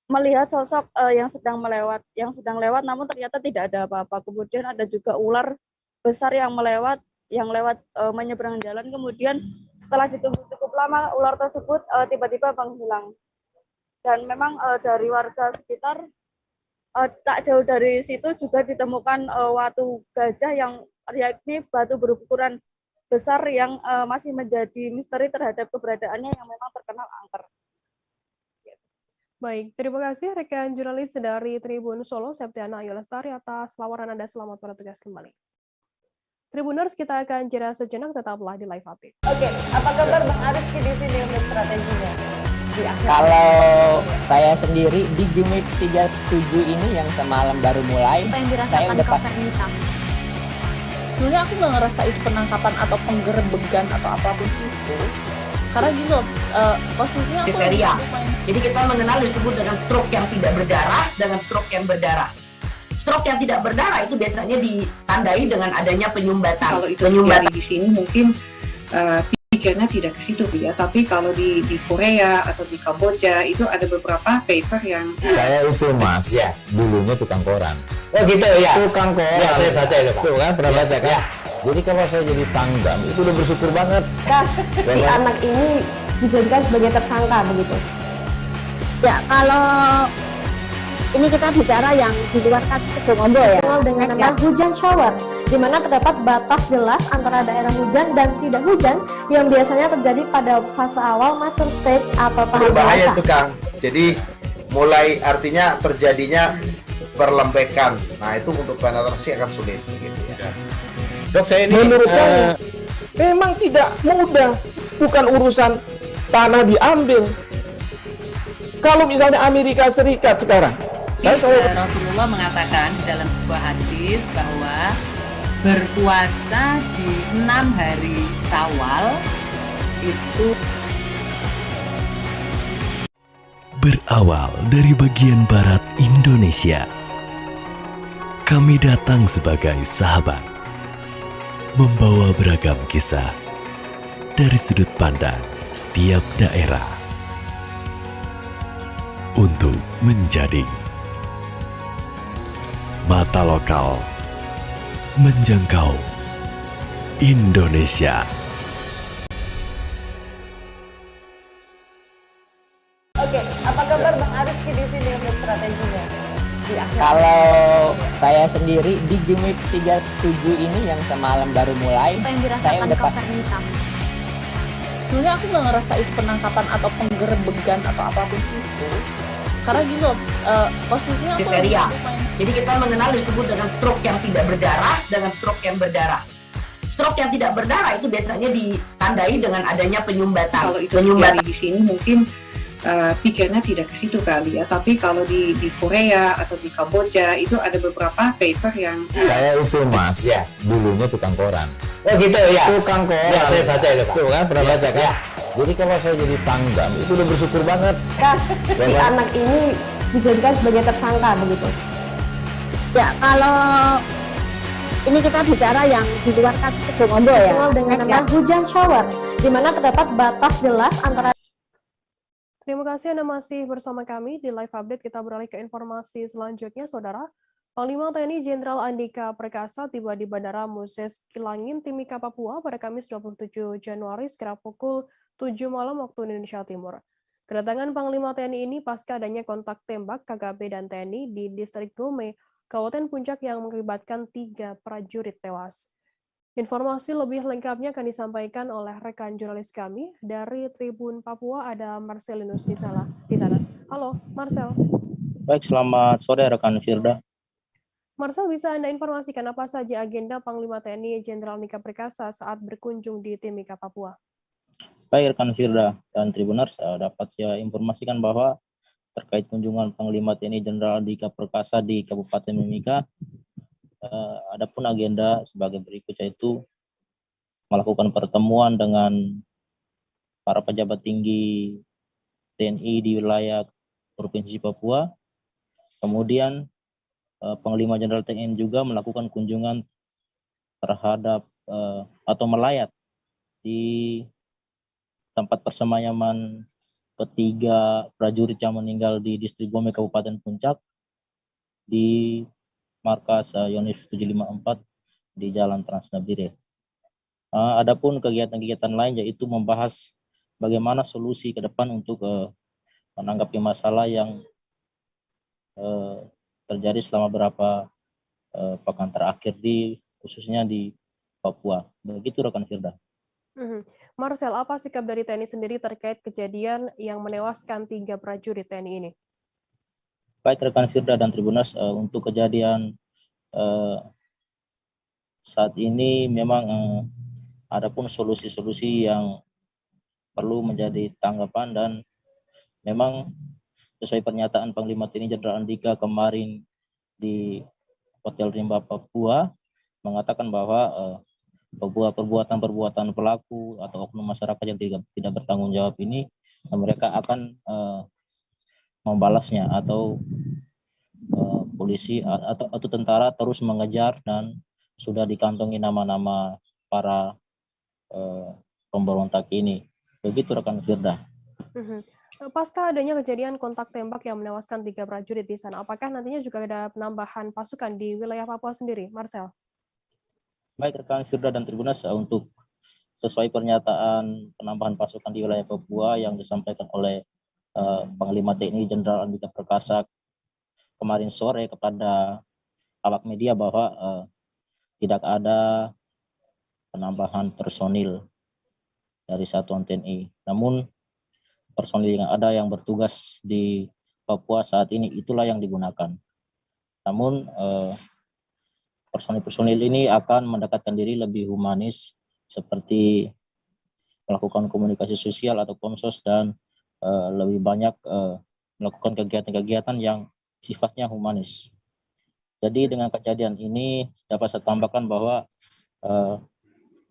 S10: melihat sosok yang sedang lewat, namun ternyata tidak ada apa-apa. Kemudian ada juga ular besar yang lewat menyeberang jalan. Kemudian setelah ditunggu cukup lama, ular tersebut tiba-tiba menghilang. Dan memang dari warga sekitar, tak jauh dari situ juga ditemukan watu gajah yang yakni batu berukuran besar yang masih menjadi misteri terhadap keberadaannya yang memang terkenal angker.
S1: Baik, terima kasih rekan jurnalis dari Tribun Solo, Septiana Ayu Lestari, atas laporan Anda. Selamat bertugas kembali. Tribuners, kita akan jeda sejenak, tetaplah di live update.
S11: Oke, apa kabar Bang Arif di sini untuk strateginya?
S12: Kalau saya sendiri di Jumit 37 ini yang semalam baru mulai, saya udah pasti.
S13: Sebenarnya aku nggak ngerasa itu penangkapan atau penggerebegan atau apapun itu, karena gini loh, posisinya aku
S14: kriteria. Jadi kita mengenal disebut dengan stroke yang tidak berdarah dengan stroke yang berdarah. Stroke yang tidak berdarah itu biasanya ditandai dengan adanya penyumbatan.
S15: Kalau itu terjadi di sini mungkin pikirnya tidak ke situ ya, tapi kalau di Korea atau di Kamboja itu ada beberapa paper yang
S16: saya itu mas, ya, dulunya tukang koran.
S12: Oh gitu ya,
S16: tukang koran.
S12: Ya, saya baca itu Pak.
S16: Tuh kan pernah baca kan? Ya. Jadi kalau saya jadi pangdam itu udah bersyukur banget.
S11: Si anak ini dijadikan sebagai tersangka begitu.
S17: Ya kalau ini kita bicara yang di luar kasus Sebongombo ya.
S11: Dengan nama hujan shower, di mana terdapat batas jelas antara daerah hujan dan tidak hujan yang biasanya terjadi pada fase awal mature stage atau tahap
S3: berbahaya itu Kang. Jadi mulai artinya terjadinya perlembekan. Nah itu untuk penetrasi akan sulit. Gitu ya.
S18: Dok, saya ini menurut saya memang tidak mudah. Bukan urusan tanah diambil. Kalau misalnya Amerika Serikat sekarang,
S19: Rasulullah mengatakan dalam sebuah hadis bahwa berpuasa di 6 hari Syawal itu
S20: berawal dari bagian barat Indonesia. Kami datang sebagai sahabat, membawa beragam kisah dari sudut pandang setiap daerah untuk menjadi mata lokal menjangkau Indonesia.
S11: Oke, apa kabar Bang Arif di sini untuk strateginya?
S12: Kalau saya sendiri di Jumit 37 ini yang semalam baru mulai, saya udah pasti.
S13: Sebenarnya aku nggak ngerasa itu penangkapan atau penggerebegan atau apapun itu, karena gini loh, posisinya aku
S14: kriteria. Jadi kita mengenal disebut dengan stroke yang tidak berdarah dengan stroke yang berdarah. Stroke yang tidak berdarah itu biasanya ditandai dengan adanya penyumbatan.
S15: Kalau itu terjadi di sini mungkin pikirnya tidak ke situ kali ya, tapi kalau di Korea atau di Kamboja itu ada beberapa paper yang
S16: saya itu mas, ya, dulunya tukang koran. Oh gitu ya.
S18: Tukang koran.
S16: Ya, saya baca itu Pak.
S18: Tuh kan, pernah baca kan?
S16: Ya. Jadi kalau saya jadi Pangdam itu udah bersyukur banget.
S11: Si anak ini dijadikan sebagai tersangka begitu.
S17: Ya, kalau ini kita bicara yang di luar kasus Bongombo ya.
S11: Dikenal dengan nama hujan shower, di mana terdapat batas jelas antara.
S1: Terima kasih Anda masih bersama kami di Live Update. Kita beralih ke informasi selanjutnya, Saudara. Panglima TNI Jenderal Andika Perkasa tiba di Bandara Moses Kilangin, Timika, Papua pada Kamis 27 Januari sekitar pukul 7 malam waktu Indonesia Timur. Kedatangan Panglima TNI ini pasca adanya kontak tembak KKP dan TNI di Distrik Gome, Kabupaten Puncak yang mengakibatkan 3 prajurit tewas. Informasi lebih lengkapnya akan disampaikan oleh rekan jurnalis kami dari Tribun Papua, ada Marcelinus di sana. Halo, Marcel.
S21: Baik, selamat sore rekan Firda.
S1: Marcel, bisa Anda informasikan apa saja agenda Panglima TNI Jenderal Andika Perkasa saat berkunjung di Timika, Papua?
S21: Baik, rekan Firda dan Tribuners, dapat saya informasikan bahwa terkait kunjungan Panglima TNI Jenderal Andika Perkasa di Kabupaten Mimika, adapun agenda sebagai berikut, yaitu melakukan pertemuan dengan para pejabat tinggi TNI di wilayah Provinsi Papua. Kemudian Panglima Jenderal TNI juga melakukan kunjungan terhadap atau melayat di tempat persemayaman ketiga prajurit yang meninggal di Distrik Gome Kabupaten Puncak di markas Yonif 754 di Jalan Transnabire. Adapun kegiatan-kegiatan lain yaitu membahas bagaimana solusi ke depan untuk menanggapi masalah yang terjadi selama beberapa pekan terakhir khususnya di Papua. Begitu rekan Firda.
S1: Marcel, apa sikap dari TNI sendiri terkait kejadian yang menewaskan 3 prajurit TNI ini?
S21: Baik rekan Firda dan Tribuners, untuk kejadian saat ini memang adapun solusi-solusi yang perlu menjadi tanggapan, dan memang sesuai pernyataan Panglima TNI Jenderal Andika kemarin di Hotel Rimba Papua mengatakan bahwa perbuatan-perbuatan pelaku atau oknum masyarakat yang tidak bertanggung jawab ini mereka akan membalasnya, atau polisi atau tentara terus mengejar, dan sudah dikantongi nama-nama para pemberontak ini. Begitu rekan Firda.
S1: Pasca adanya kejadian kontak tembak yang menewaskan 3 prajurit di sana, apakah nantinya juga ada penambahan pasukan di wilayah Papua sendiri, Marcel?
S21: Baik rekan Firda dan Tribunas, untuk sesuai pernyataan penambahan pasukan di wilayah Papua yang disampaikan oleh Panglima TNI Jenderal Andika Perkasa kemarin sore kepada awak media bahwa tidak ada penambahan personil dari satuan TNI. Namun personil yang ada yang bertugas di Papua saat ini itulah yang digunakan. Namun personil-personil ini akan mendekatkan diri lebih humanis, seperti melakukan komunikasi sosial atau komsos, dan lebih banyak melakukan kegiatan-kegiatan yang sifatnya humanis. Jadi dengan kejadian ini dapat saya tambahkan bahwa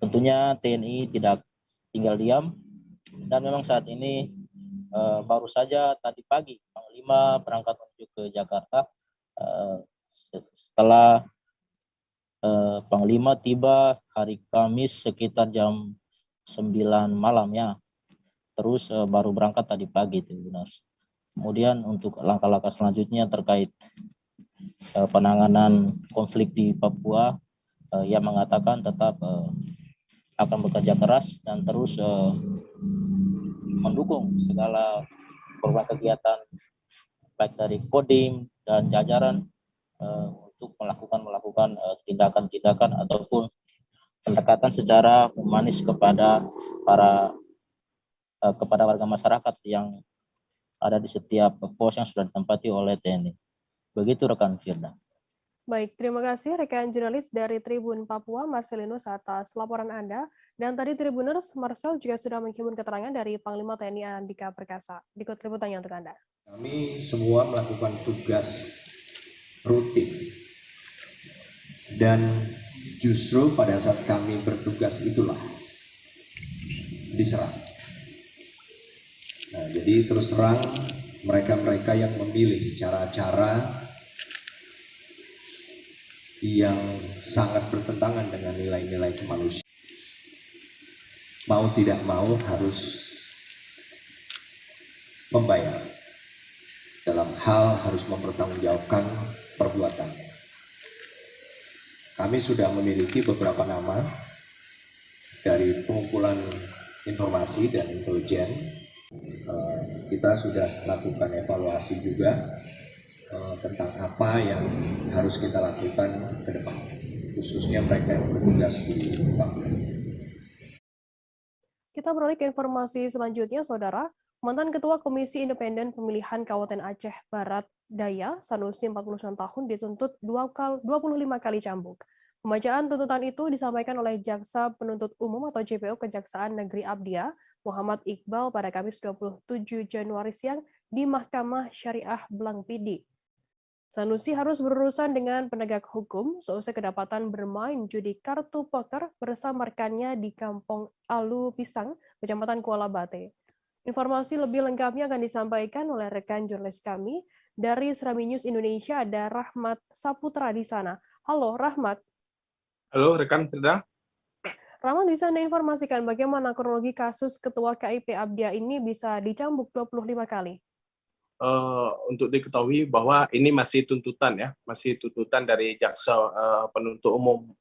S21: tentunya TNI tidak tinggal diam, dan memang saat ini baru saja tadi pagi Panglima berangkat menuju ke Jakarta setelah Panglima tiba hari Kamis sekitar jam 9 malam ya. Terus baru berangkat tadi pagi itu benar. Kemudian untuk langkah-langkah selanjutnya terkait penanganan konflik di Papua, ia mengatakan tetap akan bekerja keras dan terus mendukung segala program kegiatan baik dari Kodim dan jajaran untuk melakukan tindakan-tindakan ataupun pendekatan secara humanis kepada warga masyarakat yang ada di setiap pos yang sudah ditempati oleh TNI. Begitu rekan Firda.
S1: Baik, terima kasih rekan jurnalis dari Tribun Papua, Marcelinus, atas laporan Anda. Dan tadi Tribuners, Marcel juga sudah menghimpun keterangan dari Panglima TNI Andika Perkasa. Berikut liputannya untuk Anda.
S22: Kami semua melakukan tugas rutin dan
S2: Justru pada saat kami bertugas itulah diserang. Nah, jadi terus terang mereka-mereka yang memilih cara-cara yang sangat bertentangan dengan nilai-nilai kemanusiaan, mau tidak mau harus membayar, dalam hal harus mempertanggungjawabkan perbuatannya. Kami sudah memiliki beberapa nama dari pengumpulan informasi dan intelijen. Kita sudah lakukan evaluasi juga tentang apa yang harus kita lakukan ke depan, khususnya mereka yang bertugas di Papua.
S1: Kita beralih ke informasi selanjutnya, Saudara. Mantan Ketua Komisi Independen Pemilihan Kabupaten Aceh Barat Daya, Sanusi 49 tahun, dituntut 25 kali cambuk. Pembacaan tuntutan itu disampaikan oleh Jaksa Penuntut Umum atau JPU Kejaksaan Negeri Abdia, Muhammad Iqbal, pada Kamis 27 Januari siang di Mahkamah Syariah Blangpidi. Sanusi harus berurusan dengan penegak hukum seusai kedapatan bermain judi kartu poker bersama rekannya di Kampung Alu Pisang, Kecamatan Kuala Bate. Informasi lebih lengkapnya akan disampaikan oleh rekan jurnalis kami dari Serami News Indonesia, ada Rahmat Saputra di sana. Halo, Rahmat.
S22: Halo, rekan Firda.
S1: Rahmat, bisa Anda informasikan bagaimana kronologi kasus Ketua KIP Abdia ini bisa dicambuk 25 kali?
S22: Untuk diketahui bahwa ini masih tuntutan ya, masih tuntutan dari Jaksa Penuntut Umum.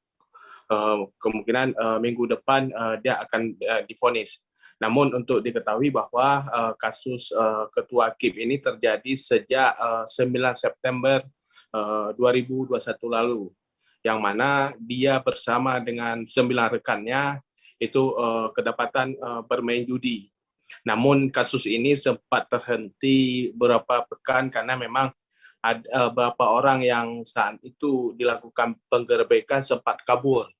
S22: Kemungkinan minggu depan dia akan divonis. Namun untuk diketahui bahwa kasus Ketua KIP ini terjadi sejak 9 September 2021 lalu, yang mana dia bersama dengan 9 rekannya itu kedapatan bermain judi. Namun kasus ini sempat terhenti beberapa pekan karena memang ada beberapa orang yang saat itu dilakukan penggerebekan sempat kabur.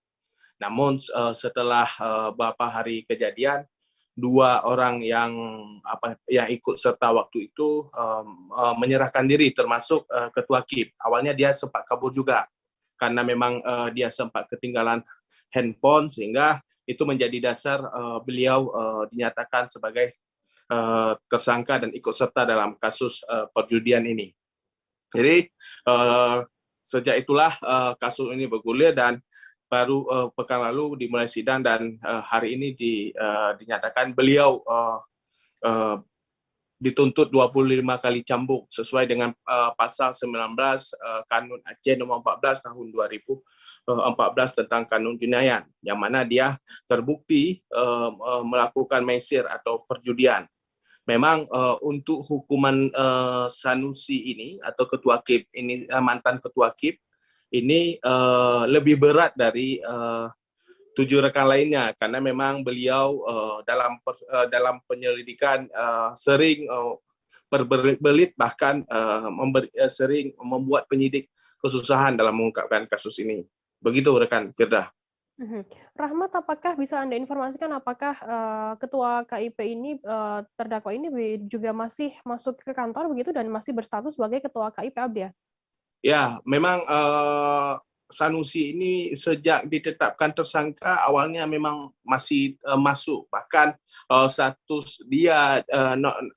S22: Namun setelah beberapa hari kejadian, 2 orang yang ikut serta waktu itu menyerahkan diri, termasuk Ketua KIP. Awalnya dia sempat kabur juga karena memang dia sempat ketinggalan handphone, sehingga itu menjadi dasar beliau dinyatakan sebagai tersangka dan ikut serta dalam kasus perjudian ini. Jadi sejak itulah kasus ini bergulir dan baru pekan lalu dimulai sidang, dan hari ini dinyatakan beliau dituntut 25 kali cambuk sesuai dengan pasal 19 Kanun Aceh nomor 14 tahun 2014 tentang Kanun Jenayah, yang mana dia terbukti melakukan maisir atau perjudian. Memang untuk hukuman Sanusi ini atau Ketua KIP ini, mantan Ketua KIP ini lebih berat dari 7 rekan lainnya, karena memang beliau dalam penyelidikan sering berbelit, bahkan sering membuat penyidik kesusahan dalam mengungkapkan kasus ini. Begitu rekan Firda.
S1: Rahmat, apakah bisa Anda informasikan apakah Ketua KIP ini, terdakwa ini juga masih masuk ke kantor begitu dan masih berstatus sebagai Ketua KIP Abdia?
S22: Ya, memang Sanusi ini sejak ditetapkan tersangka awalnya memang masih masuk, bahkan status dia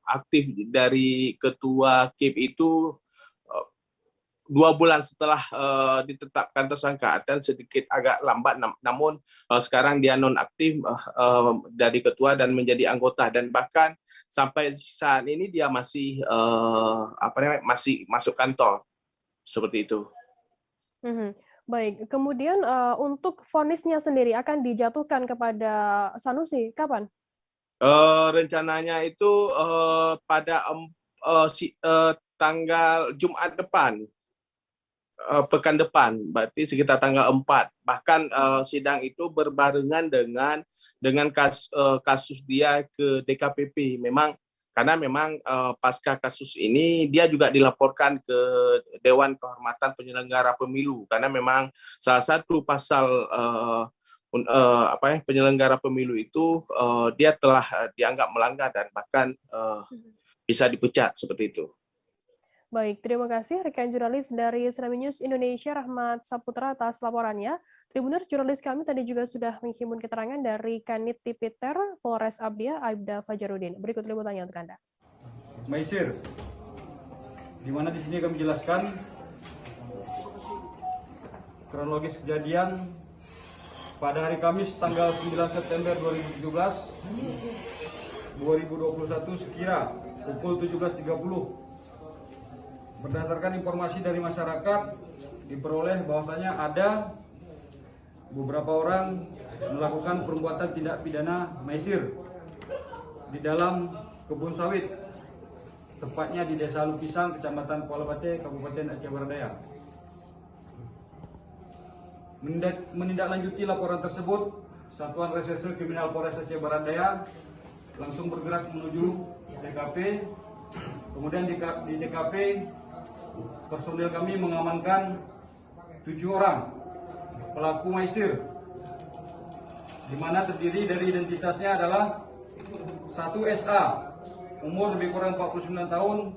S22: aktif dari Ketua KIP itu 2 bulan setelah ditetapkan tersangka, dan sedikit agak lambat, namun sekarang dia nonaktif dari ketua dan menjadi anggota, dan bahkan sampai saat ini dia masih masih masuk kantor. Seperti itu.
S1: Baik, kemudian untuk vonisnya sendiri akan dijatuhkan kepada Sanusi kapan?
S22: Rencananya itu pada tanggal Jumat depan, pekan depan, berarti sekitar tanggal 4. Bahkan sidang itu berbarengan dengan kasus dia ke DKPP. Karena memang pasca kasus ini dia juga dilaporkan ke Dewan Kehormatan Penyelenggara Pemilu, karena memang salah satu pasal penyelenggara pemilu itu dia telah dianggap melanggar dan bahkan bisa dipecat seperti itu.
S1: Baik, terima kasih rekan jurnalis dari Tsunami News Indonesia Rahmat Saputra atas laporannya. Tribuners, jurnalis kami tadi juga sudah menghimpun keterangan dari Kanit Tipiter Polres Abdia, Aibda Fajarudin. Berikut liputannya untuk Anda.
S4: Maisir, di mana di sini kami jelaskan kronologis kejadian pada hari Kamis tanggal 9 September 2017 2021 sekira pukul 17.30. Berdasarkan informasi dari masyarakat, diperoleh bahwasanya ada beberapa orang melakukan perbuatan tindak pidana maisir di dalam kebun sawit, tepatnya di Desa Lupisang, Kecamatan Kuala Bate, Kabupaten Aceh Barat Daya. Menindaklanjuti laporan tersebut, Satuan Reserse Kriminal Polres Aceh Barat Daya langsung bergerak menuju TKP. Kemudian di TKP personil kami mengamankan 7 orang pelaku maisir, di mana terdiri dari identitasnya adalah 1 SA, umur lebih kurang 49 tahun,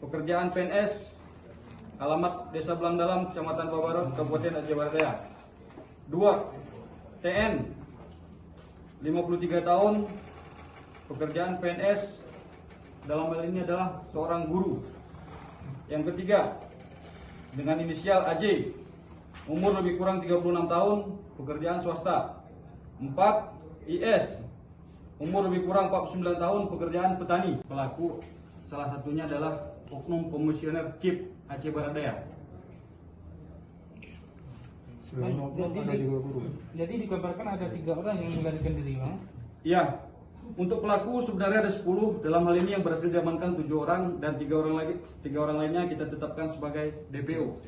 S4: pekerjaan PNS, alamat Desa Belang Dalam, Kecamatan Babarot, Kabupaten Aceh Barat Daya. 2 TN, 53 tahun, pekerjaan PNS, dalam hal ini adalah seorang guru. Yang ketiga, dengan inisial AJ, umur lebih kurang 36 tahun, pekerjaan swasta. 4 IS, umur lebih kurang 49 tahun, pekerjaan petani. Pelaku salah satunya adalah oknum komisioner KIP Aceh Barat Daya.
S3: Jadi dikabarkan ada 3 orang yang melarikan diri, Bang?
S4: Iya. Untuk pelaku sebenarnya ada 10, dalam hal ini yang berhasil diamankan 7 orang dan 3 orang lainnya kita tetapkan sebagai DPO.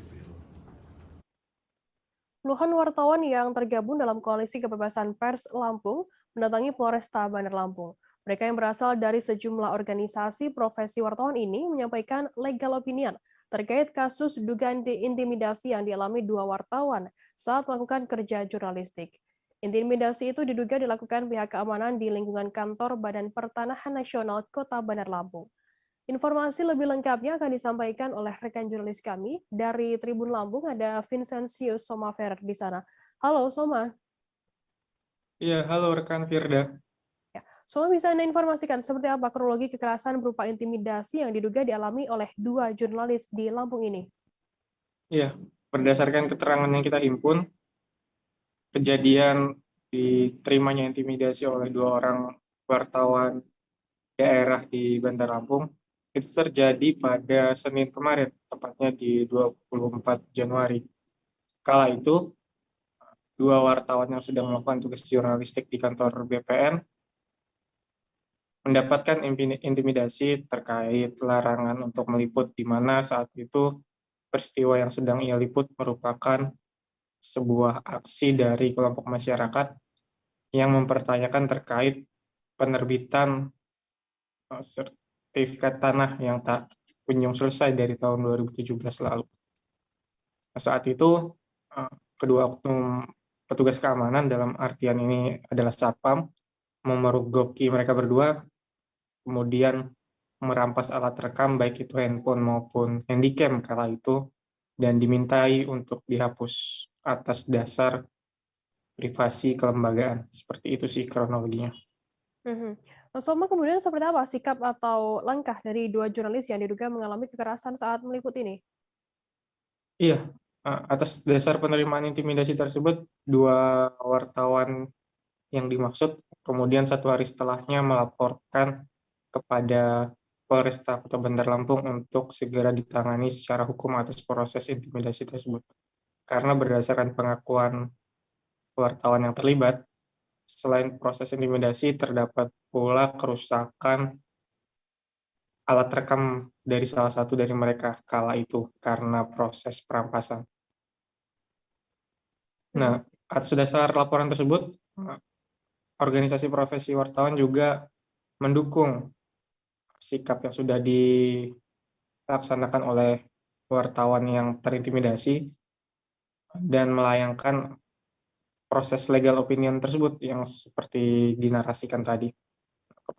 S1: Puluhan wartawan yang tergabung dalam Koalisi Kebebasan Pers Lampung mendatangi Polresta Bandar Lampung. Mereka yang berasal dari sejumlah organisasi profesi wartawan ini menyampaikan legal opinion terkait kasus dugaan intimidasi yang dialami 2 wartawan saat melakukan kerja jurnalistik. Intimidasi itu diduga dilakukan pihak keamanan di lingkungan kantor Badan Pertanahan Nasional Kota Bandar Lampung. Informasi lebih lengkapnya akan disampaikan oleh rekan jurnalis kami dari Tribun Lampung, ada Vincentius Somafer di sana. Halo Soma.
S5: Iya, halo rekan Firda.
S1: Ya, Soma, bisa Anda informasikan seperti apa kronologi kekerasan berupa intimidasi yang diduga dialami oleh 2 jurnalis di Lampung ini?
S5: Iya, berdasarkan keterangan yang kita himpun, kejadian diterimanya intimidasi oleh 2 orang wartawan daerah di Bandar Lampung itu terjadi pada Senin kemarin, tepatnya di 24 Januari. Kala itu, 2 wartawan yang sedang melakukan tugas jurnalistik di kantor BPN mendapatkan intimidasi terkait larangan untuk meliput, di mana saat itu peristiwa yang sedang ia liput merupakan sebuah aksi dari kelompok masyarakat yang mempertanyakan terkait penerbitan sertifikat tanah yang tak kunjung selesai dari tahun 2017 lalu. Saat itu, kedua oknum petugas keamanan, dalam artian ini adalah Satpam, memergoki mereka berdua, kemudian merampas alat rekam, baik itu handphone maupun handycam kala itu, dan dimintai untuk dihapus atas dasar privasi kelembagaan. Seperti itu sih kronologinya.
S1: Mas Soma, kemudian seperti apa sikap atau langkah dari 2 jurnalis yang diduga mengalami kekerasan saat meliput ini?
S5: Iya, atas dasar penerimaan intimidasi tersebut, 2 wartawan yang dimaksud kemudian 1 hari setelahnya melaporkan kepada Polresta Kota Bandar Lampung untuk segera ditangani secara hukum atas proses intimidasi tersebut. Karena berdasarkan pengakuan wartawan yang terlibat, selain proses intimidasi, terdapat pula kerusakan alat rekam dari salah satu dari mereka kala itu karena proses perampasan. Nah, atas dasar laporan tersebut, organisasi profesi wartawan juga mendukung sikap yang sudah dilaksanakan oleh wartawan yang terintimidasi dan melayangkan proses legal opinion tersebut yang seperti dinarasikan tadi.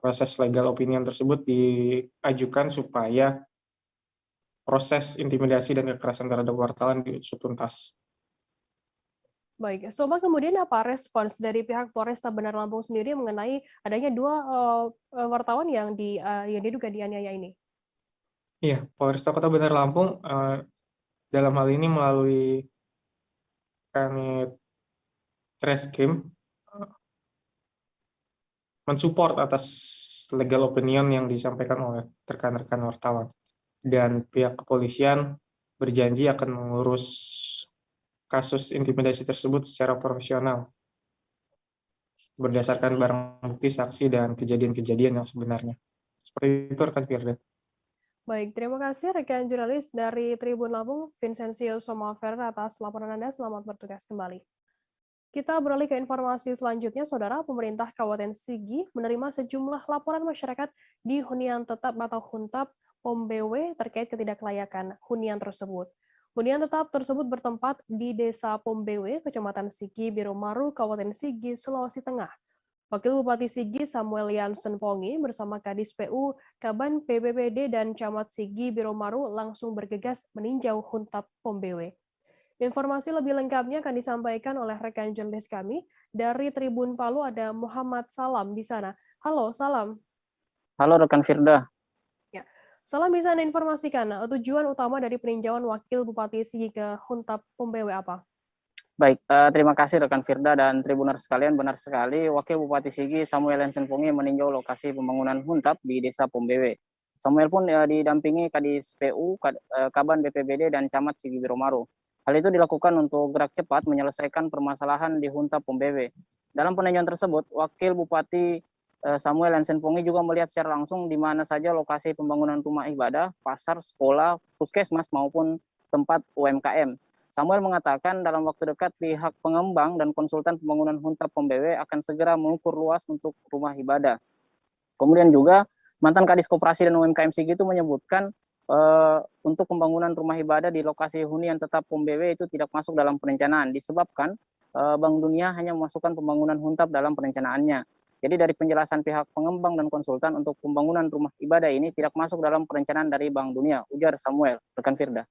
S5: Proses legal opinion tersebut diajukan supaya proses intimidasi dan kekerasan terhadap wartawan diusut tuntas.
S1: Baik, Soba, kemudian apa respons dari pihak Polresta Bandar Lampung sendiri mengenai adanya 2 wartawan yang diduga dianiaya ini?
S5: Iya, Polresta Kota Bandar Lampung dalam hal ini melalui Kanit Reskrim mensupport atas legal opinion yang disampaikan oleh rekan-rekan wartawan, dan pihak kepolisian berjanji akan mengurus kasus intimidasi tersebut secara profesional berdasarkan barang bukti, saksi, dan kejadian-kejadian yang sebenarnya. Seperti itu, rekan Firda.
S1: Baik, terima kasih rekan jurnalis dari Tribun Lampung, Vincencio Somaferra, atas laporan Anda. Selamat bertugas kembali. Kita beralih ke informasi selanjutnya, Saudara. Pemerintah Kabupaten Sigi menerima sejumlah laporan masyarakat di hunian tetap atau Huntap POM BW terkait ketidaklayakan hunian tersebut. Hunian tetap tersebut bertempat di Desa POM BW, Kecamatan Sigi, Biromaru, Kabupaten Sigi, Sulawesi Tengah. Wakil Bupati Sigi Samuel Yansen Pongi bersama Kadis PU, Kaban PBPD, dan Camat Sigi Biromaru langsung bergegas meninjau Huntap POM BW. Informasi lebih lengkapnya akan disampaikan oleh rekan jurnalis kami dari Tribun Palu. Ada Muhammad Salam di sana. Halo, Salam.
S6: Halo rekan Firda.
S1: Ya, Salam, bisa Anda informasikan tujuan utama dari peninjauan Wakil Bupati Sigi ke Huntap POM BW apa?
S6: Baik, terima kasih rekan Firda dan Tribuners sekalian. Benar sekali, Wakil Bupati Sigi Samuel Yansen Pongi meninjau lokasi pembangunan Huntap di Desa POM BW. Samuel pun didampingi Kadis PU, Kaban BPBD, dan Camat Sigi Biromaru. Hal itu dilakukan untuk gerak cepat menyelesaikan permasalahan di Huntap POM BW. Dalam peninjauan tersebut, Wakil Bupati Samuel Yansen Pongi juga melihat secara langsung di mana saja lokasi pembangunan rumah ibadah, pasar, sekolah, puskesmas, maupun tempat UMKM. Samuel mengatakan dalam waktu dekat pihak pengembang dan konsultan pembangunan Huntap POM BW akan segera mengukur luas untuk rumah ibadah. Kemudian juga mantan Kadis Koperasi dan UMKM Sigi itu menyebutkan untuk pembangunan rumah ibadah di lokasi hunian tetap POM BW itu tidak masuk dalam perencanaan disebabkan Bank Dunia hanya memasukkan pembangunan Huntap dalam perencanaannya. Jadi dari penjelasan pihak pengembang dan konsultan untuk pembangunan rumah ibadah ini tidak masuk dalam perencanaan dari Bank Dunia, ujar Samuel, rekan Firda.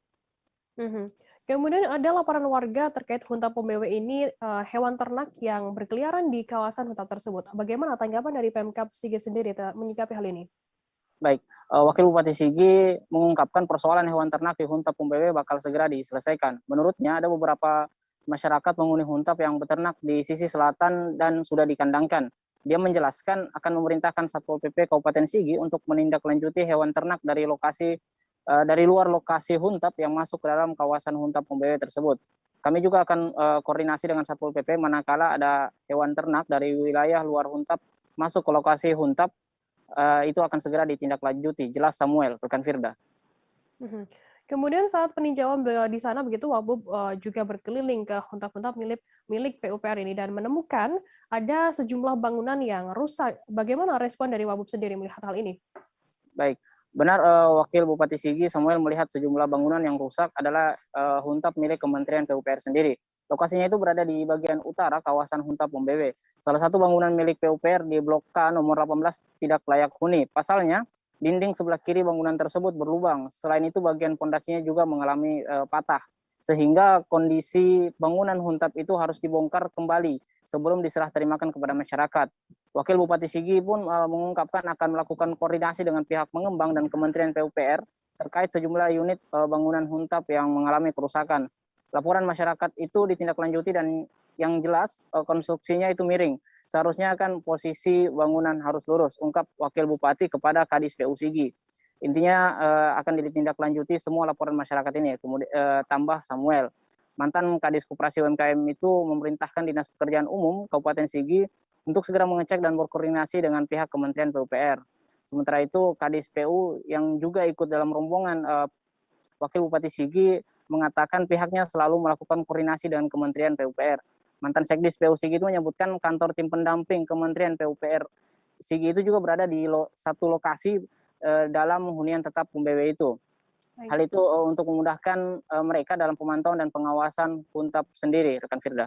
S1: Kemudian ada laporan warga terkait Huntap POM BW ini hewan ternak yang berkeliaran di kawasan Huntap tersebut. Bagaimana tanggapan dari Pemkab Sigi sendiri menyikapi hal ini?
S6: Baik, Wakil Bupati Sigi mengungkapkan persoalan hewan ternak di Huntap POM BW bakal segera diselesaikan. Menurutnya ada beberapa masyarakat penghuni Huntap yang beternak di sisi selatan dan sudah dikandangkan. Dia menjelaskan akan memerintahkan Satpol PP Kabupaten Sigi untuk menindaklanjuti hewan ternak dari luar lokasi Huntap yang masuk ke dalam kawasan Huntap POM BW tersebut. Kami juga akan koordinasi dengan Satpol PP manakala ada hewan ternak dari wilayah luar Huntap masuk ke lokasi Huntap, itu akan segera ditindaklanjuti, jelas Samuel, rekan Firda.
S1: Kemudian saat peninjauan di sana begitu, Wabub juga berkeliling ke Huntap-Huntap milik PUPR ini dan menemukan ada sejumlah bangunan yang rusak. Bagaimana respon dari Wabub sendiri melihat hal ini?
S6: Baik, benar Wakil Bupati Sigi Samuel melihat sejumlah bangunan yang rusak adalah Huntap milik Kementerian PUPR sendiri. Lokasinya itu berada di bagian utara kawasan Huntap POM BW. Salah satu bangunan milik PUPR di Blok K nomor 18 tidak layak huni. Pasalnya, dinding sebelah kiri bangunan tersebut berlubang. Selain itu, bagian pondasinya juga mengalami patah. Sehingga kondisi bangunan Huntap itu harus dibongkar kembali sebelum diserah terimakan kepada masyarakat. Wakil Bupati Sigi pun mengungkapkan akan melakukan koordinasi dengan pihak pengembang dan Kementerian PUPR terkait sejumlah unit bangunan Huntap yang mengalami kerusakan. Laporan masyarakat itu ditindaklanjuti dan yang jelas konstruksinya itu miring. Seharusnya kan posisi bangunan harus lurus, ungkap Wakil Bupati kepada Kadis PU Sigi. Intinya akan ditindaklanjuti semua laporan masyarakat ini. Kemudian tambah Samuel, mantan Kadis Koperasi UMKM itu memerintahkan Dinas Pekerjaan Umum Kabupaten Sigi untuk segera mengecek dan berkoordinasi dengan pihak Kementerian PUPR. Sementara itu Kadis PU yang juga ikut dalam rombongan Wakil Bupati Sigi mengatakan pihaknya selalu melakukan koordinasi dengan Kementerian PUPR. Mantan Sekdis PU Sigi itu menyebutkan kantor tim pendamping Kementerian PUPR Sigi itu juga berada di satu lokasi dalam hunian tetap POM BW itu. Hal itu untuk memudahkan mereka dalam pemantauan dan pengawasan Huntap sendiri, rekan Firda.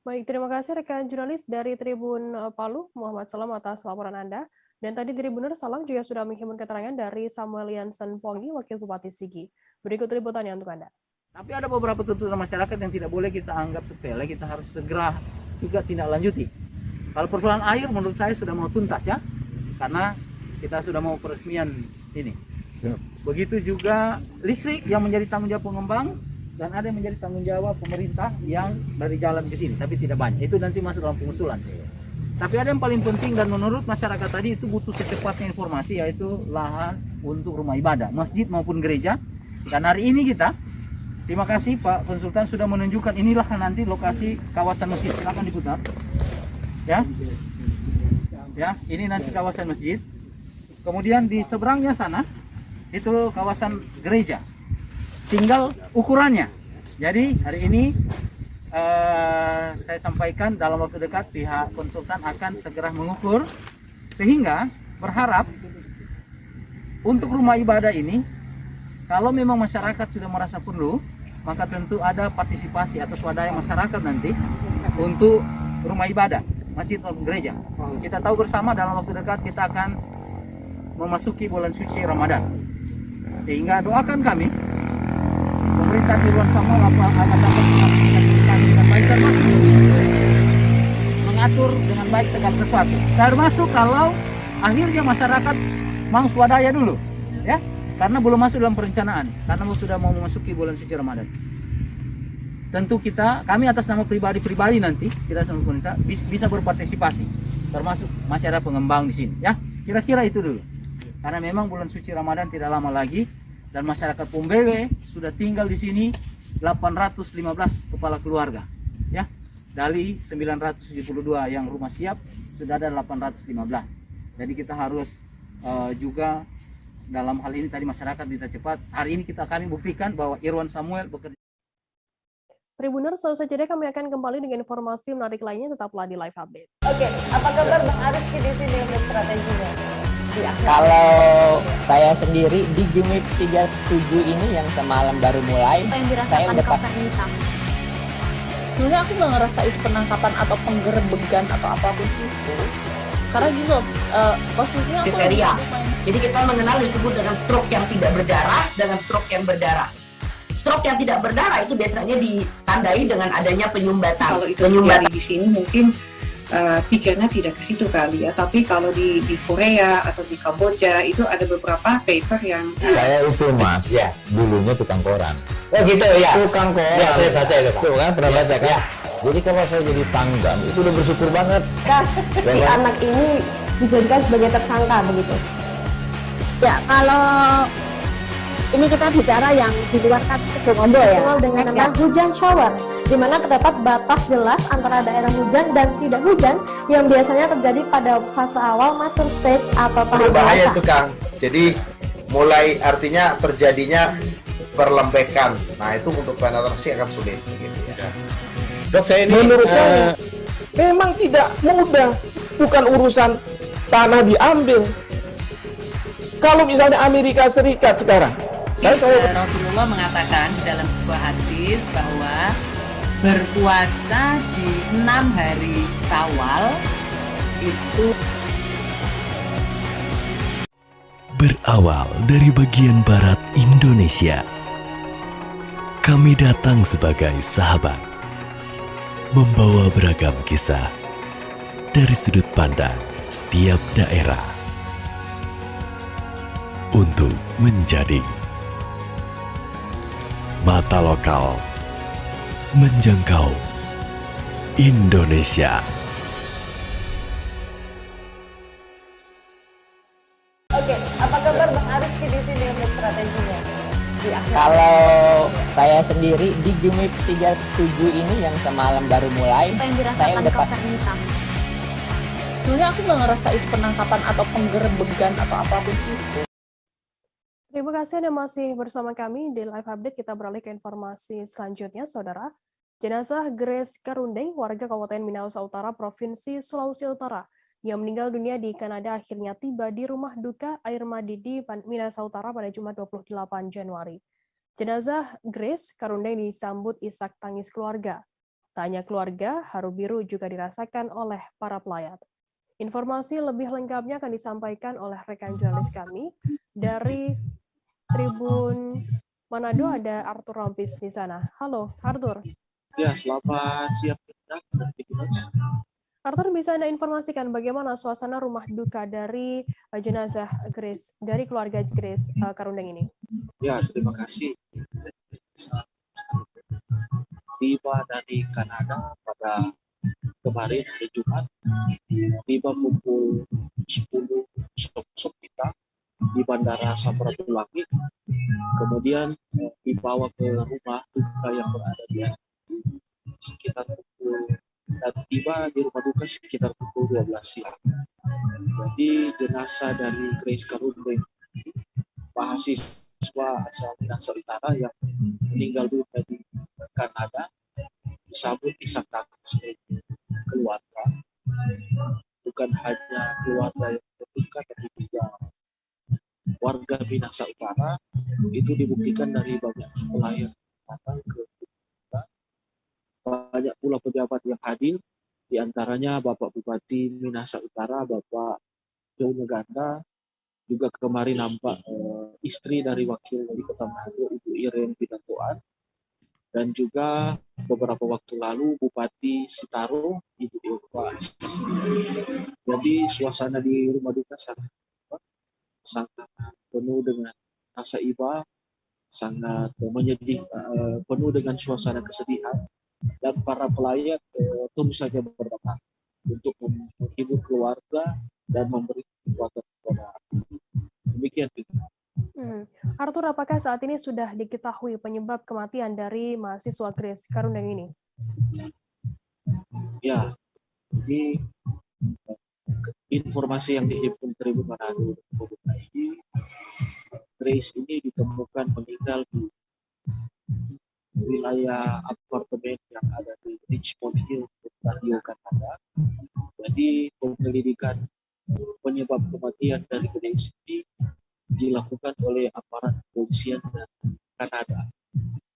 S1: Baik, terima kasih rekan jurnalis dari Tribun Palu, Muhammad Salam, atas laporan Anda. Dan tadi Tribuners Salam juga sudah menghimpun keterangan dari Samuel Yansen Pongi, Wakil Bupati Sigi. Berikut liputannya untuk Anda.
S3: Tapi ada beberapa tuntutan masyarakat yang tidak boleh kita anggap sepele, kita harus segera juga tindak lanjuti. Kalau persoalan air menurut saya sudah mau tuntas ya, karena kita sudah mau peresmian ini. Begitu juga listrik yang menjadi tanggung jawab pengembang, dan ada yang menjadi tanggung jawab pemerintah yang dari jalan ke sini, tapi tidak banyak. Itu nanti masuk dalam pengusulan. Tapi ada yang paling penting dan menurut masyarakat tadi itu butuh secepatnya informasi, yaitu lahan untuk rumah ibadah, masjid maupun gereja. Dan hari ini kita, terima kasih Pak Konsultan sudah menunjukkan inilah nanti lokasi kawasan masjid. Silakan diputar. Ya, ini nanti kawasan masjid. Kemudian di seberangnya sana itu kawasan gereja. Tinggal ukurannya. Jadi hari ini saya sampaikan dalam waktu dekat pihak konsultan akan segera mengukur, sehingga berharap untuk rumah ibadah ini, kalau memang masyarakat sudah merasa perlu, maka tentu ada partisipasi atau swadaya masyarakat nanti untuk rumah ibadah, masjid maupun gereja. Kita tahu bersama dalam waktu dekat kita akan memasuki bulan suci Ramadan, sehingga doakan kami pemerintah Irwan Samuel akan dapat dengan baik dan mengatur dengan baik segala sesuatu. Termasuk kalau akhirnya masyarakat mau swadaya dulu, ya, karena belum masuk dalam perencanaan, karena sudah mau memasuki bulan suci Ramadan. Tentu kami atas nama pribadi nanti kita sama pemerintah bisa berpartisipasi, termasuk masyarakat pengembang di sini, ya. Kira-kira itu dulu. Karena memang bulan suci Ramadan tidak lama lagi. Dan masyarakat Pumbewe sudah tinggal di sini 815 kepala keluarga, ya. Dari 972 yang rumah siap sudah ada 815. Jadi kita harus juga dalam hal ini tadi masyarakat bisa cepat. Hari ini kami buktikan bahwa Irwan Samuel bekerja.
S1: Tribuners, selesai jeda kami akan kembali dengan informasi menarik lainnya, tetaplah di Live Update.
S7: Oke, apa kabar Bang Ariski di sini untuk strateginya?
S12: Kalau saya sendiri di Jumit 37 ini yang semalam baru mulai, saya udah
S13: sebenarnya aku nggak ngerasa itu penangkapan atau penggerebegan atau apapun itu, karena gitu posisinya aku
S14: kriteria. Jadi kita mengenal disebut dengan stroke yang tidak berdarah dengan stroke yang berdarah. Stroke yang tidak berdarah itu biasanya ditandai dengan adanya penyumbatan.
S15: Kalau itu terjadi di sini mungkin pikirnya tidak ke situ kali ya, tapi kalau di Korea atau di Kamboja itu ada beberapa paper yang
S16: saya itu Mas, ya, dulunya tukang koran.
S12: Oh gitu ya,
S16: Tukang koran.
S12: Ya, saya baca itu Pak.
S16: Tuh kan, pernah baca kan?
S12: Ya.
S16: Jadi kalau saya jadi pangdam itu udah bersyukur banget.
S11: Si anak ini dijadikan sebagai tersangka begitu.
S17: Ya, kalau ini kita bicara yang di luar kasus Sebongombo ya.
S11: Dengan nama hujan shower, di mana terdapat batas jelas antara daerah hujan dan tidak hujan yang biasanya terjadi pada fase awal mature stage atau tahap
S8: bahaya
S11: dewasa.
S8: itu Kang. Jadi mulai artinya terjadinya perlembekan. Nah itu untuk penetrasi akan sulit. Gitu ya.
S18: Dok, saya ini menurut saya memang tidak mudah, bukan urusan tanah diambil. Kalau misalnya Amerika Serikat sekarang,
S19: Rasulullah mengatakan dalam sebuah hadis bahwa berpuasa di 6 hari Syawal itu
S20: berawal dari bagian barat Indonesia. Kami datang sebagai sahabat, membawa beragam kisah dari sudut pandang setiap daerah untuk menjadi mata lokal menjangkau Indonesia.
S7: Oke, apa kabar Bang Ariski di sini untuk strateginya?
S12: Kalau saya sendiri di Jumit 37 ini yang semalam baru mulai, saya udah
S13: sebenarnya aku nggak ngerasa itu penangkapan atau penggerebegan atau apapun itu.
S1: Terima kasih Anda masih bersama kami di Live Update. Kita beralih ke informasi selanjutnya, Saudara. Jenazah Grace Karundeng, warga Kabupaten Minahasa Utara, Provinsi Sulawesi Utara, yang meninggal dunia di Kanada akhirnya tiba di rumah duka Air Madi di Minahasa Utara pada Jumat 28 Januari. Jenazah Grace Karundeng disambut isak tangis keluarga. Tak hanya keluarga, haru biru juga dirasakan oleh para pelayat. Informasi lebih lengkapnya akan disampaikan oleh rekan jurnalis kami dari Tribun Manado. Ada Arthur Rompis di sana. Halo, Arthur.
S9: Ya, selamat siang.
S1: Arthur, bisa Anda informasikan bagaimana suasana rumah duka dari jenazah Grace, dari keluarga Grace Karundeng ini?
S9: Ya, terima kasih. Tiba dari Kanada pada kemarin hari Jumat, tiba pukul 10 sore kita di Bandara Samratulangi, kemudian dibawa ke rumah duka yang berada di sekitar pukul, dan tiba di rumah duka sekitar pukul 12 siang. Jadi jenazah dari Grace Karundeng, mahasiswa asal Minahasa Utara yang meninggal dunia di Kanada, disambut isak tangis keluarga, bukan hanya keluarga yang terdekat, tapi juga warga Minahasa Utara. Itu dibuktikan dari banyak pelayan datang ke kita, banyak pula pejabat yang hadir, diantaranya Bapak Bupati Minahasa Utara, Bapak Jauh Ganda, juga kemarin nampak istri dari Wakil Wali Kota Manado, Ibu Irene Pinantoan, dan juga beberapa waktu lalu Bupati Sitaro, Ibu Ilva. Jadi suasana di rumah duka sangat penuh dengan rasa iba, sangat menyedih, penuh dengan suasana kesedihan, dan para pelayat terus saja berdatangan untuk menghibur keluarga dan memberi kekuatan kepada demikian.
S1: Arthur, apakah saat ini sudah diketahui penyebab kematian dari mahasiswa Grace Karundeng ini?
S9: Ya, jadi informasi yang dihimpun Tribun Manado ini, Grace ini ditemukan meninggal di wilayah apartemen yang ada di Richmond Hill, Ontario, Kanada. Jadi penyelidikan penyebab kematian dari Grace ini dilakukan oleh aparat kepolisian Kanada.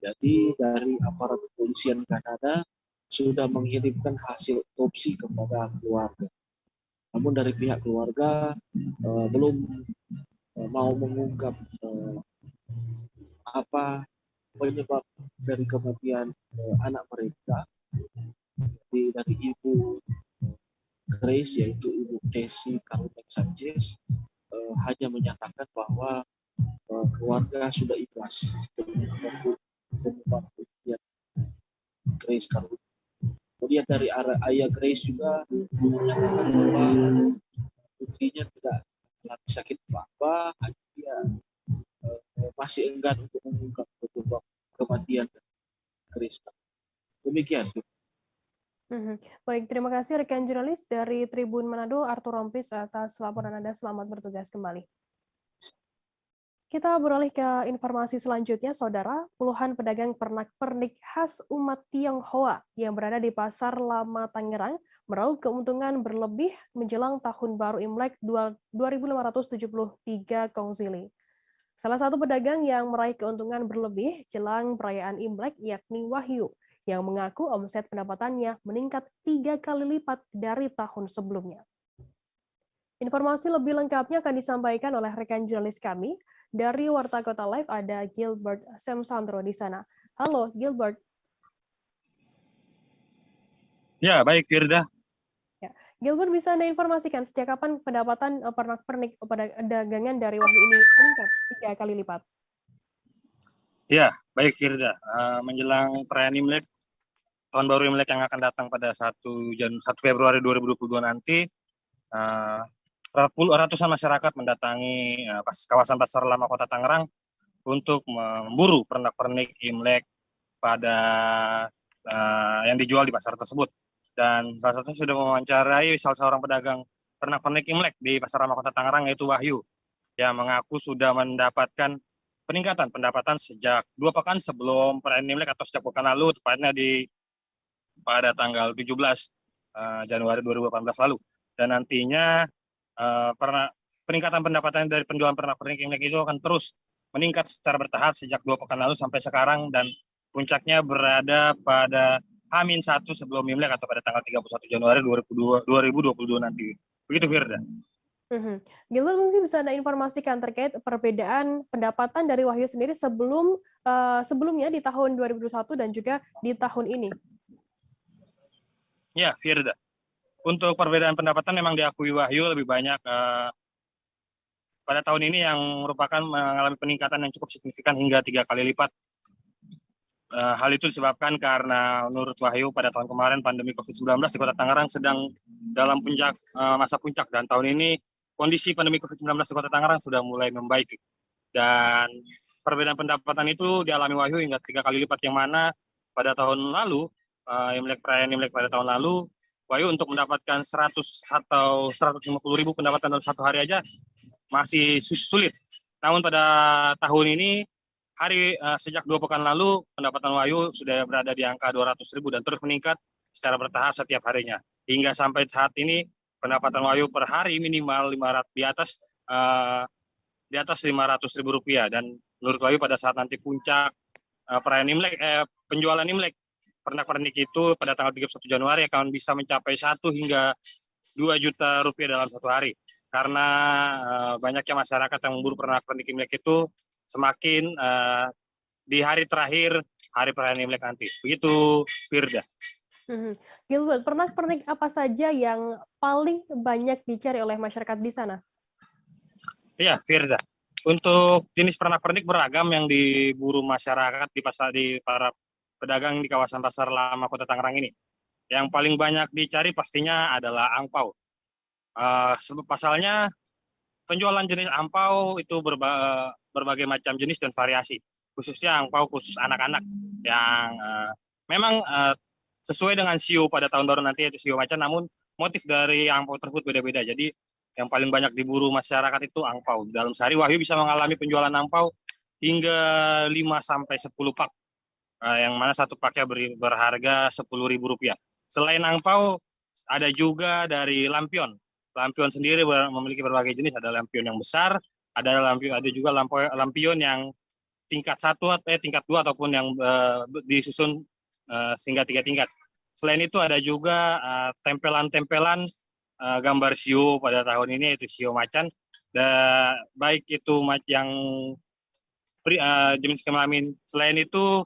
S9: Jadi dari aparat kepolisian Kanada sudah mengirimkan hasil otopsi kepada keluarga. Namun dari pihak keluarga belum mau mengungkap apa penyebab dari kematian anak mereka. Jadi dari Ibu Grace, yaitu Ibu Tessie Karundeng Sanchez, hanya menyatakan bahwa keluarga sudah ikhlas dengan penyebab kematian Grace Karundeng. Kemudian dari ayah Grace juga menyatakan bahwa putrinya tidak mengalami sakit apa-apa, hanya dia masih enggan untuk mengungkap penyebab kematian Grace. Demikian.
S1: Baik, terima kasih rekan jurnalis dari Tribun Manado, Arthur Rompis, atas laporan Anda. Selamat bertugas kembali. Kita beralih ke informasi selanjutnya, Saudara. Puluhan pedagang pernak-pernik khas umat Tionghoa yang berada di Pasar Lama Tangerang meraup keuntungan berlebih menjelang Tahun Baru Imlek 2573 Kongzili. Salah satu pedagang yang meraih keuntungan berlebih jelang perayaan Imlek yakni Wahyu, yang mengaku omset pendapatannya meningkat 3 kali lipat dari tahun sebelumnya. Informasi lebih lengkapnya akan disampaikan oleh rekan jurnalis kami. Dari Warta Kota Live ada Gilbert Semsandro di sana. Halo, Gilbert.
S10: Ya, baik, Firda.
S1: Ya. Gilbert, bisa Anda informasikan sejak kapan pendapatan pernak-pernik pada dagangan dari Wahyu ini meningkat 3 kali lipat?
S10: Ya, baik, Firda. Menjelang perayaan Imlek, Tahun Baru Imlek yang akan datang pada 1 Februari 2022 nanti, ratusan masyarakat mendatangi kawasan Pasar Lama Kota Tangerang untuk memburu pernak-pernik Imlek pada yang dijual di pasar tersebut. Dan salah satu sudah mewawancarai salah seorang pedagang pernak-pernik Imlek di Pasar Lama Kota Tangerang, yaitu Wahyu, yang mengaku sudah mendapatkan peningkatan pendapatan sejak 2 pekan sebelum perayaan Imlek atau sejak pekan lalu, tepatnya pada tanggal 17 Januari 2018 lalu. Dan nantinya peningkatan pendapatan dari penjualan pernak-pernik Imlek itu akan terus meningkat secara bertahap sejak 2 pekan lalu sampai sekarang, dan puncaknya berada pada H-1 sebelum Imlek atau pada tanggal 31 Januari 2022 nanti. Begitu Firda.
S1: Gilbert, mungkin bisa Anda informasikan terkait perbedaan pendapatan dari Wahyu sendiri sebelumnya di tahun 2021 dan juga di tahun ini.
S10: Ya, Firda. Untuk perbedaan pendapatan memang diakui Wahyu lebih banyak pada tahun ini yang merupakan mengalami peningkatan yang cukup signifikan hingga 3 kali lipat. Hal itu disebabkan karena menurut Wahyu pada tahun kemarin pandemi COVID-19 di Kota Tangerang sedang dalam masa puncak, dan tahun ini kondisi pandemi COVID-19 di Kota Tangerang sudah mulai membaik. Dan perbedaan pendapatan itu dialami Wahyu hingga 3 kali lipat, yang mana pada tahun lalu, perayaan Imlek pada tahun lalu, Wahyu untuk mendapatkan 100 atau 150 ribu pendapatan dalam satu hari aja masih sulit. Namun pada tahun ini, sejak 2 pekan lalu, pendapatan Wahyu sudah berada di angka 200 ribu dan terus meningkat secara bertahap setiap harinya. Hingga sampai saat ini, pendapatan Wahyu per hari minimal 500 di atas 500 ribu rupiah. Dan menurut Wahyu pada saat nanti puncak perayaan Imlek, penjualan Imlek, pernak-pernik itu pada tanggal 31 Januari akan bisa mencapai 1 hingga 2 juta rupiah dalam satu hari. Karena banyaknya masyarakat yang memburu pernak-pernik Imlek itu semakin di hari terakhir hari perayaan Imlek nanti. Begitu, Firda.
S1: Gilbert, pernak-pernik apa saja yang paling banyak dicari oleh masyarakat di sana?
S10: Iya, Firda. Untuk jenis pernak-pernik beragam yang diburu masyarakat di para pedagang di kawasan Pasar Lama Kota Tangerang ini. Yang paling banyak dicari pastinya adalah angpau. Pasalnya penjualan jenis angpau itu berbagai macam jenis dan variasi. Khususnya angpau khusus anak-anak yang memang sesuai dengan siu pada tahun baru nanti, yaitu siu macan, namun motif dari angpau tersebut beda-beda. Jadi yang paling banyak diburu masyarakat itu angpau. Dalam sehari Wahyu bisa mengalami penjualan angpau hingga 5-10 pak, yang mana satu paknya berharga Rp10.000. Selain angpau, ada juga dari lampion. Lampion sendiri memiliki berbagai jenis, ada lampion yang besar, ada juga lampion yang tingkat 1, tingkat 2 ataupun yang disusun sehingga 3 tingkat. Selain itu ada juga tempelan-tempelan gambar siu pada tahun ini, yaitu siu macan. Baik itu yang jenis kelamin. Selain itu,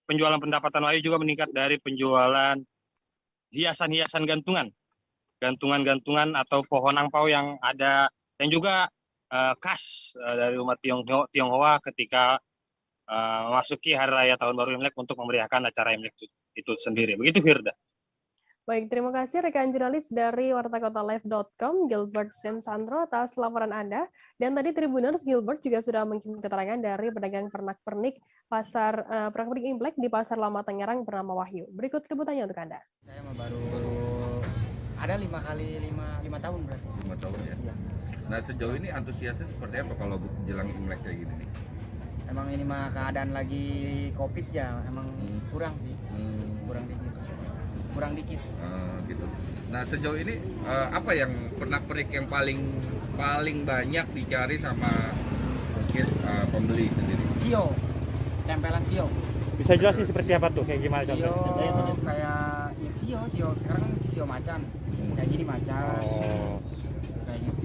S10: penjualan pendapatan Wahyu juga meningkat dari penjualan hiasan-hiasan gantungan atau pohon angpau yang ada, yang juga khas dari umat Tionghoa ketika memasuki Hari Raya Tahun Baru Imlek untuk memeriahkan acara Imlek itu sendiri. Begitu, Firda.
S1: Baik, terima kasih rekan jurnalis dari wartakotalive.com, Gilbert Semsandro, atas laporan Anda. Dan tadi Tribuners, Gilbert juga sudah menghimpun keterangan dari pedagang pernak-pernik pernak-pernik Imlek di Pasar Lama Tangerang bernama Wahyu. Berikut liputannya untuk Anda.
S2: Saya baru ada 5 tahun berarti.
S21: 5 tahun ya. Iya. Nah, sejauh ini antusiasnya seperti apa kalau jelang Imlek kayak gini nih?
S2: Emang ini mah keadaan lagi Covid ya, emang kurang sih. Kurang dikit.
S21: Gitu. Nah, sejauh ini apa yang pernak-pernik yang paling banyak dicari sama mungkin pembeli sendiri?
S2: Sio. Tempelan sio.
S23: Bisa jelasin seperti apa tuh? Kayak gimana contohnya?
S2: Sio kayak sio. Sekarang kan sio macan. Kayak gini macan.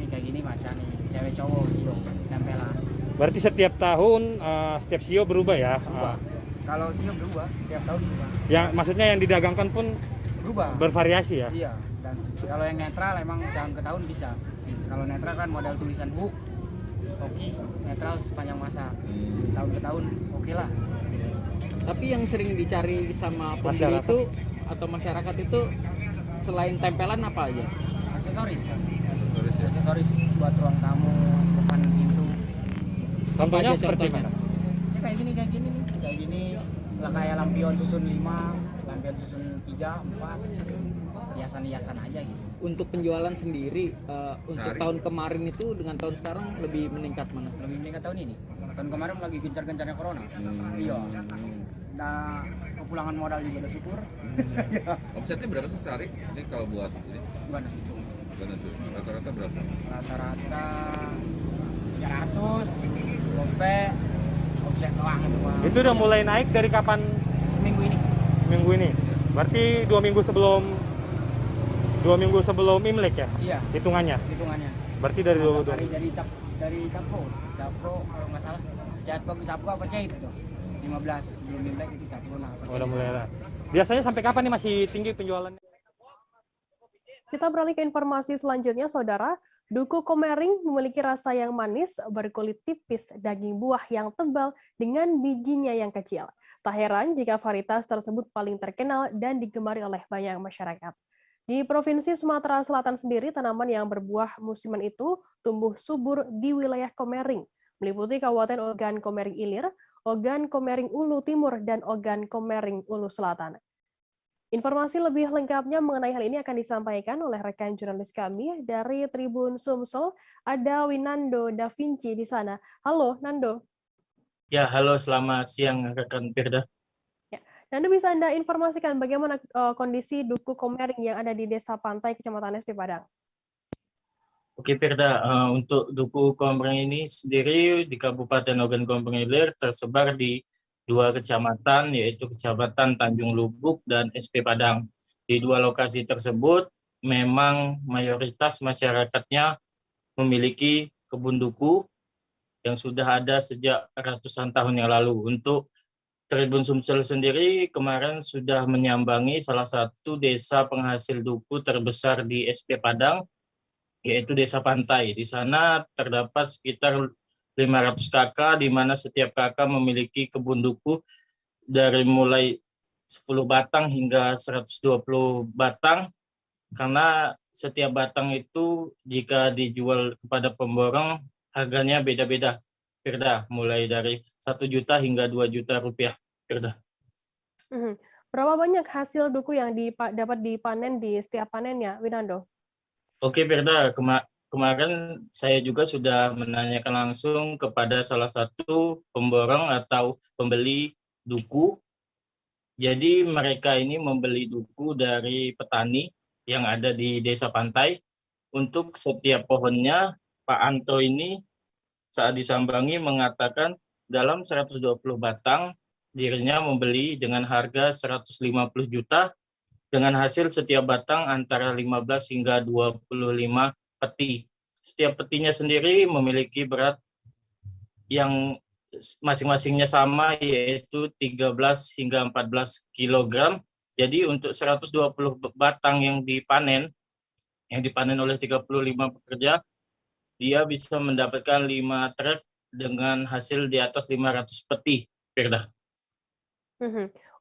S2: Kayak gini macan nih. Cewek cowok sio tempelan.
S23: Berarti setiap tahun setiap sio berubah ya?
S2: Berubah. Kalau sio berubah, setiap tahun berubah.
S23: Yang maksudnya yang didagangkan pun
S2: berubah.
S23: Bervariasi ya?
S2: Iya. Dan kalau yang netral emang tahun ke tahun bisa. Kalau netral kan model tulisan hook, hoki, netral sepanjang masa. Tahun ke tahun oke lah.
S24: Tapi yang sering dicari sama pembeli itu atau masyarakat itu selain tempelan apa aja?
S2: Aksesoris buat ruang tamu, depan pintu.
S23: Contohnya seperti mana?
S2: Ya kayak gini lah, kayak lampion susun 5, lampion susun 3, 4, hiasan-hiasan aja gitu.
S24: Untuk penjualan sendiri untuk tahun kemarin itu dengan tahun sekarang lebih meningkat mana?
S2: Lebih meningkat tahun ini. Tahun kemarin lagi gencar-gencarnya corona. Iya. Nah, kepulangan modal juga udah syukur.
S21: Omsetnya berapa sih sehari? Ini kalau buat ini?
S2: Gimana
S21: tuh? Rata-rata berapa?
S2: Rata-rata 300, sampai omset doang gitu.
S23: Itu udah mulai naik dari kapan?
S2: Seminggu ini.
S23: Minggu ini. Berarti 2 minggu sebelum 2 minggu sebelum Imlek ya?
S2: Iya.
S23: Hitungannya?
S2: Hitungannya.
S23: Berarti dari
S2: 15 hari dari Capro kalau nggak salah. Capro apa Cahit itu? 15 sebelum Imlek itu Capro. Nah,
S23: udah mulai lah. Biasanya sampai kapan nih masih tinggi penjualannya?
S1: Kita beralih ke informasi selanjutnya, Saudara. Duku Komering memiliki rasa yang manis, berkulit tipis, daging buah yang tebal, dengan bijinya yang kecil. Tak heran jika varietas tersebut paling terkenal dan digemari oleh banyak masyarakat. Di Provinsi Sumatera Selatan sendiri, tanaman yang berbuah musiman itu tumbuh subur di wilayah Komering, meliputi Kabupaten Ogan Komering Ilir, Ogan Komering Ulu Timur, dan Ogan Komering Ulu Selatan. Informasi lebih lengkapnya mengenai hal ini akan disampaikan oleh rekan jurnalis kami dari Tribun Sumsel, ada Winando Da Vinci di sana. Halo, Nando.
S4: Ya, halo, selamat siang rekan Firda.
S1: Ya, Nando, bisa Anda informasikan bagaimana kondisi Duku Komering yang ada di Desa Pantai, Kecamatan SP Padang?
S4: Oke, Firda, untuk Duku Komering ini sendiri di Kabupaten Ogan Komering Ilir tersebar di 2 kecamatan, yaitu Kecamatan Tanjung Lubuk dan SP Padang. Di 2 lokasi tersebut, memang mayoritas masyarakatnya memiliki kebun duku yang sudah ada sejak ratusan tahun yang lalu. Untuk Tribun Sumsel sendiri kemarin sudah menyambangi salah satu desa penghasil duku terbesar di SP Padang, yaitu Desa Pantai. Di sana terdapat sekitar 500 kakak, di mana setiap kakak memiliki kebun duku dari mulai 10 batang hingga 120 batang, karena setiap batang itu jika dijual kepada pemborong harganya beda-beda, Firda, mulai dari 1 juta hingga 2 juta rupiah, Firda.
S1: Berapa banyak hasil duku yang dapat dipanen di setiap panennya, Winando?
S4: Oke, Firda, kemarin saya juga sudah menanyakan langsung kepada salah satu pemborong atau pembeli duku. Jadi mereka ini membeli duku dari petani yang ada di Desa Pantai. Untuk setiap pohonnya, Pak Anto ini saat disambangi mengatakan dalam 120 batang dirinya membeli dengan harga 150 juta dengan hasil setiap batang antara 15 hingga 25 peti. Setiap petinya sendiri memiliki berat yang masing-masingnya sama, yaitu 13 hingga 14 kg. Jadi untuk 120 batang yang dipanen oleh 35 pekerja, dia bisa mendapatkan 5 truk dengan hasil di atas 500 peti, Firda.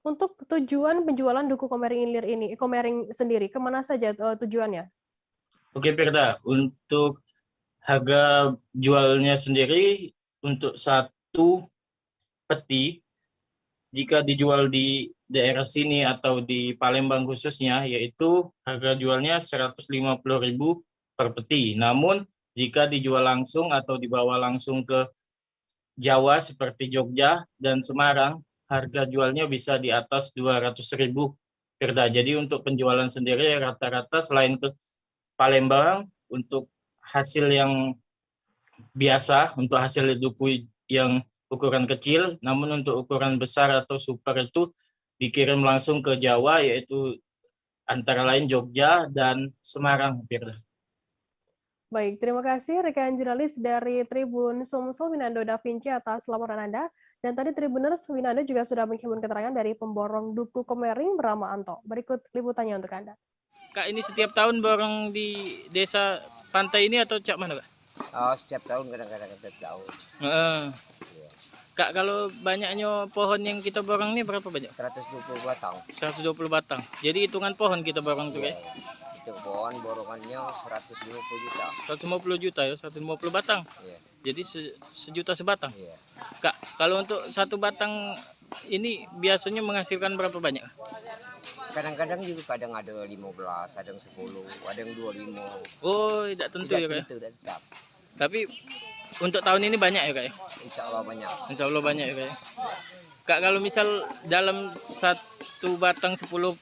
S1: Untuk tujuan penjualan duku Komering sendiri, kemana saja tujuannya?
S4: Oke, Firda, untuk harga jualnya sendiri untuk 1 peti, jika dijual di daerah sini atau di Palembang khususnya, yaitu harga jualnya 150.000 per peti. Namun, jika dijual langsung atau dibawa langsung ke Jawa seperti Jogja dan Semarang, harga jualnya bisa di atas 200.000, Firda. Jadi untuk penjualan sendiri rata-rata selain ke Palembang untuk hasil yang biasa, untuk hasil duku yang ukuran kecil, namun untuk ukuran besar atau super itu dikirim langsung ke Jawa, yaitu antara lain Jogja dan Semarang, Firda.
S1: Baik, terima kasih rekan jurnalis dari Tribun Sumsel, Winando Da Vinci, atas laporan Anda. Dan tadi Tribuners, Winando juga sudah menghimpun keterangan dari pemborong Duku Komering bernama Anto. Berikut liputannya untuk Anda.
S24: Kak, ini setiap tahun borong di Desa Pantai ini atau cak mana, Kak?
S5: Oh, setiap tahun, kadang-kadang setiap tahun.
S24: Kak, kalau banyaknya pohon yang kita borong ini berapa banyak?
S5: 120 batang.
S24: 120 batang. Jadi hitungan pohon kita borong tuh,
S5: Iya,
S24: Kak?
S5: itu pohon borongannya 150 juta.
S24: 150 juta ya, 150 batang.
S5: Iya.
S24: Jadi sejuta sebatang.
S5: Iya.
S24: Kak, kalau untuk 1 batang ini biasanya menghasilkan berapa banyak?
S5: Kadang-kadang juga ada 15, ada yang 10, ada yang 25.
S24: Oh, tidak tentu ya, Kak?
S5: Tidak tetap.
S24: Tapi untuk tahun ini banyak ya, Kak?
S5: Insya Allah banyak.
S24: Insya Allah banyak ya, Kak? Kak, kalau misal dalam 1 batang 10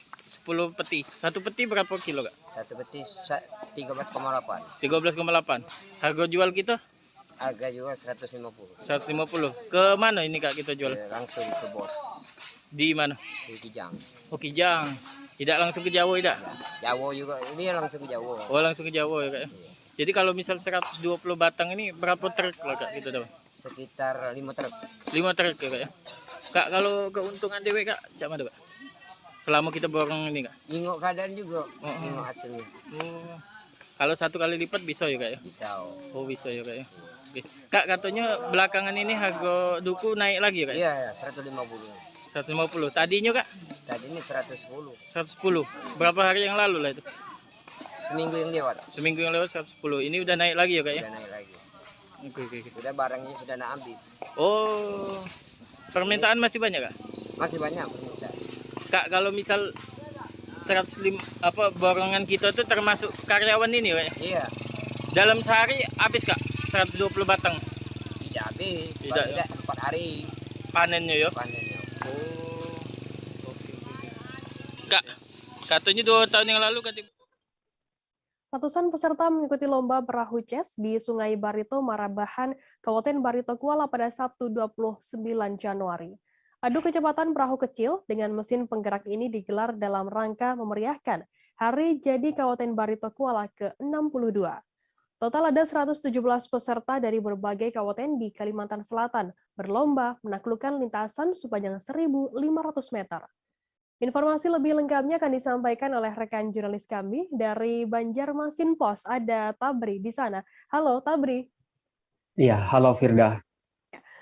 S24: peti. 1 peti berapa kilo, Kak?
S5: 1 peti 13,8.
S24: 13,8. Harga jual kita?
S5: Harga jual 150.
S24: 150. Ke mana ini, Kak, kita jual?
S5: Langsung ke bos.
S24: Di mana?
S5: Di Kijang.
S24: Oh, Kijang.
S4: Tidak langsung ke Jawa, tidak?
S5: Jawa juga, ini langsung ke Jawa.
S4: Oh, langsung ke Jawa ya, Kak? Jadi kalau misal 120 batang ini berapa truk lah, Kak? Gitu tahu?
S5: Sekitar 5 truk.
S4: 5 truk ya, Kak ya? Kak, kalau keuntungan dewe, Kak, macam mana, Kak? Selama kita borong ini, Kak?
S5: Nengok keadaan juga, nengok hasilnya.
S4: Oh. Kalau 1 kali lipat bisa ya, Kak ya?
S5: Bisa.
S4: Oh, bisa ya, Kak ya? Oke. Kak, katanya belakangan ini harga duku naik lagi ya, Kak?
S5: Iya, 150.
S4: 150. Tadinya, Kak?
S5: Tadinya 110.
S4: 110. Berapa hari yang lalu lah itu?
S5: Seminggu yang lewat.
S4: Seminggu yang lewat 110. Ini udah naik lagi ya, Kak ya?
S5: Udah naik lagi.
S4: Oke.
S5: Sudah barangnya sudah nak habis.
S4: Oh. Permintaan masih banyak, Kak?
S5: Masih banyak permintaan.
S4: Kak, kalau misal 105 borongan kita tuh termasuk karyawan ini, Kak?
S5: Iya.
S4: Dalam sehari habis, Kak? 120 batang.
S5: Tidak habis.
S4: Tidak.
S5: 4 hari.
S4: Panennya ya?
S5: Panennya.
S4: Oh. Oke. Kak, katanya 2 tahun yang lalu katanya.
S1: Ratusan peserta mengikuti lomba perahu chess di Sungai Barito, Marabahan, Kabupaten Barito Kuala pada Sabtu 29 Januari. Adu kecepatan perahu kecil dengan mesin penggerak ini digelar dalam rangka memeriahkan Hari Jadi Kabupaten Barito Kuala ke-62. Total ada 117 peserta dari berbagai kabupaten di Kalimantan Selatan berlomba menaklukkan lintasan sepanjang 1.500 meter. Informasi lebih lengkapnya akan disampaikan oleh rekan jurnalis kami dari Banjarmasin Pos. Ada Tabri di sana. Halo Tabri.
S3: Iya, halo Firda.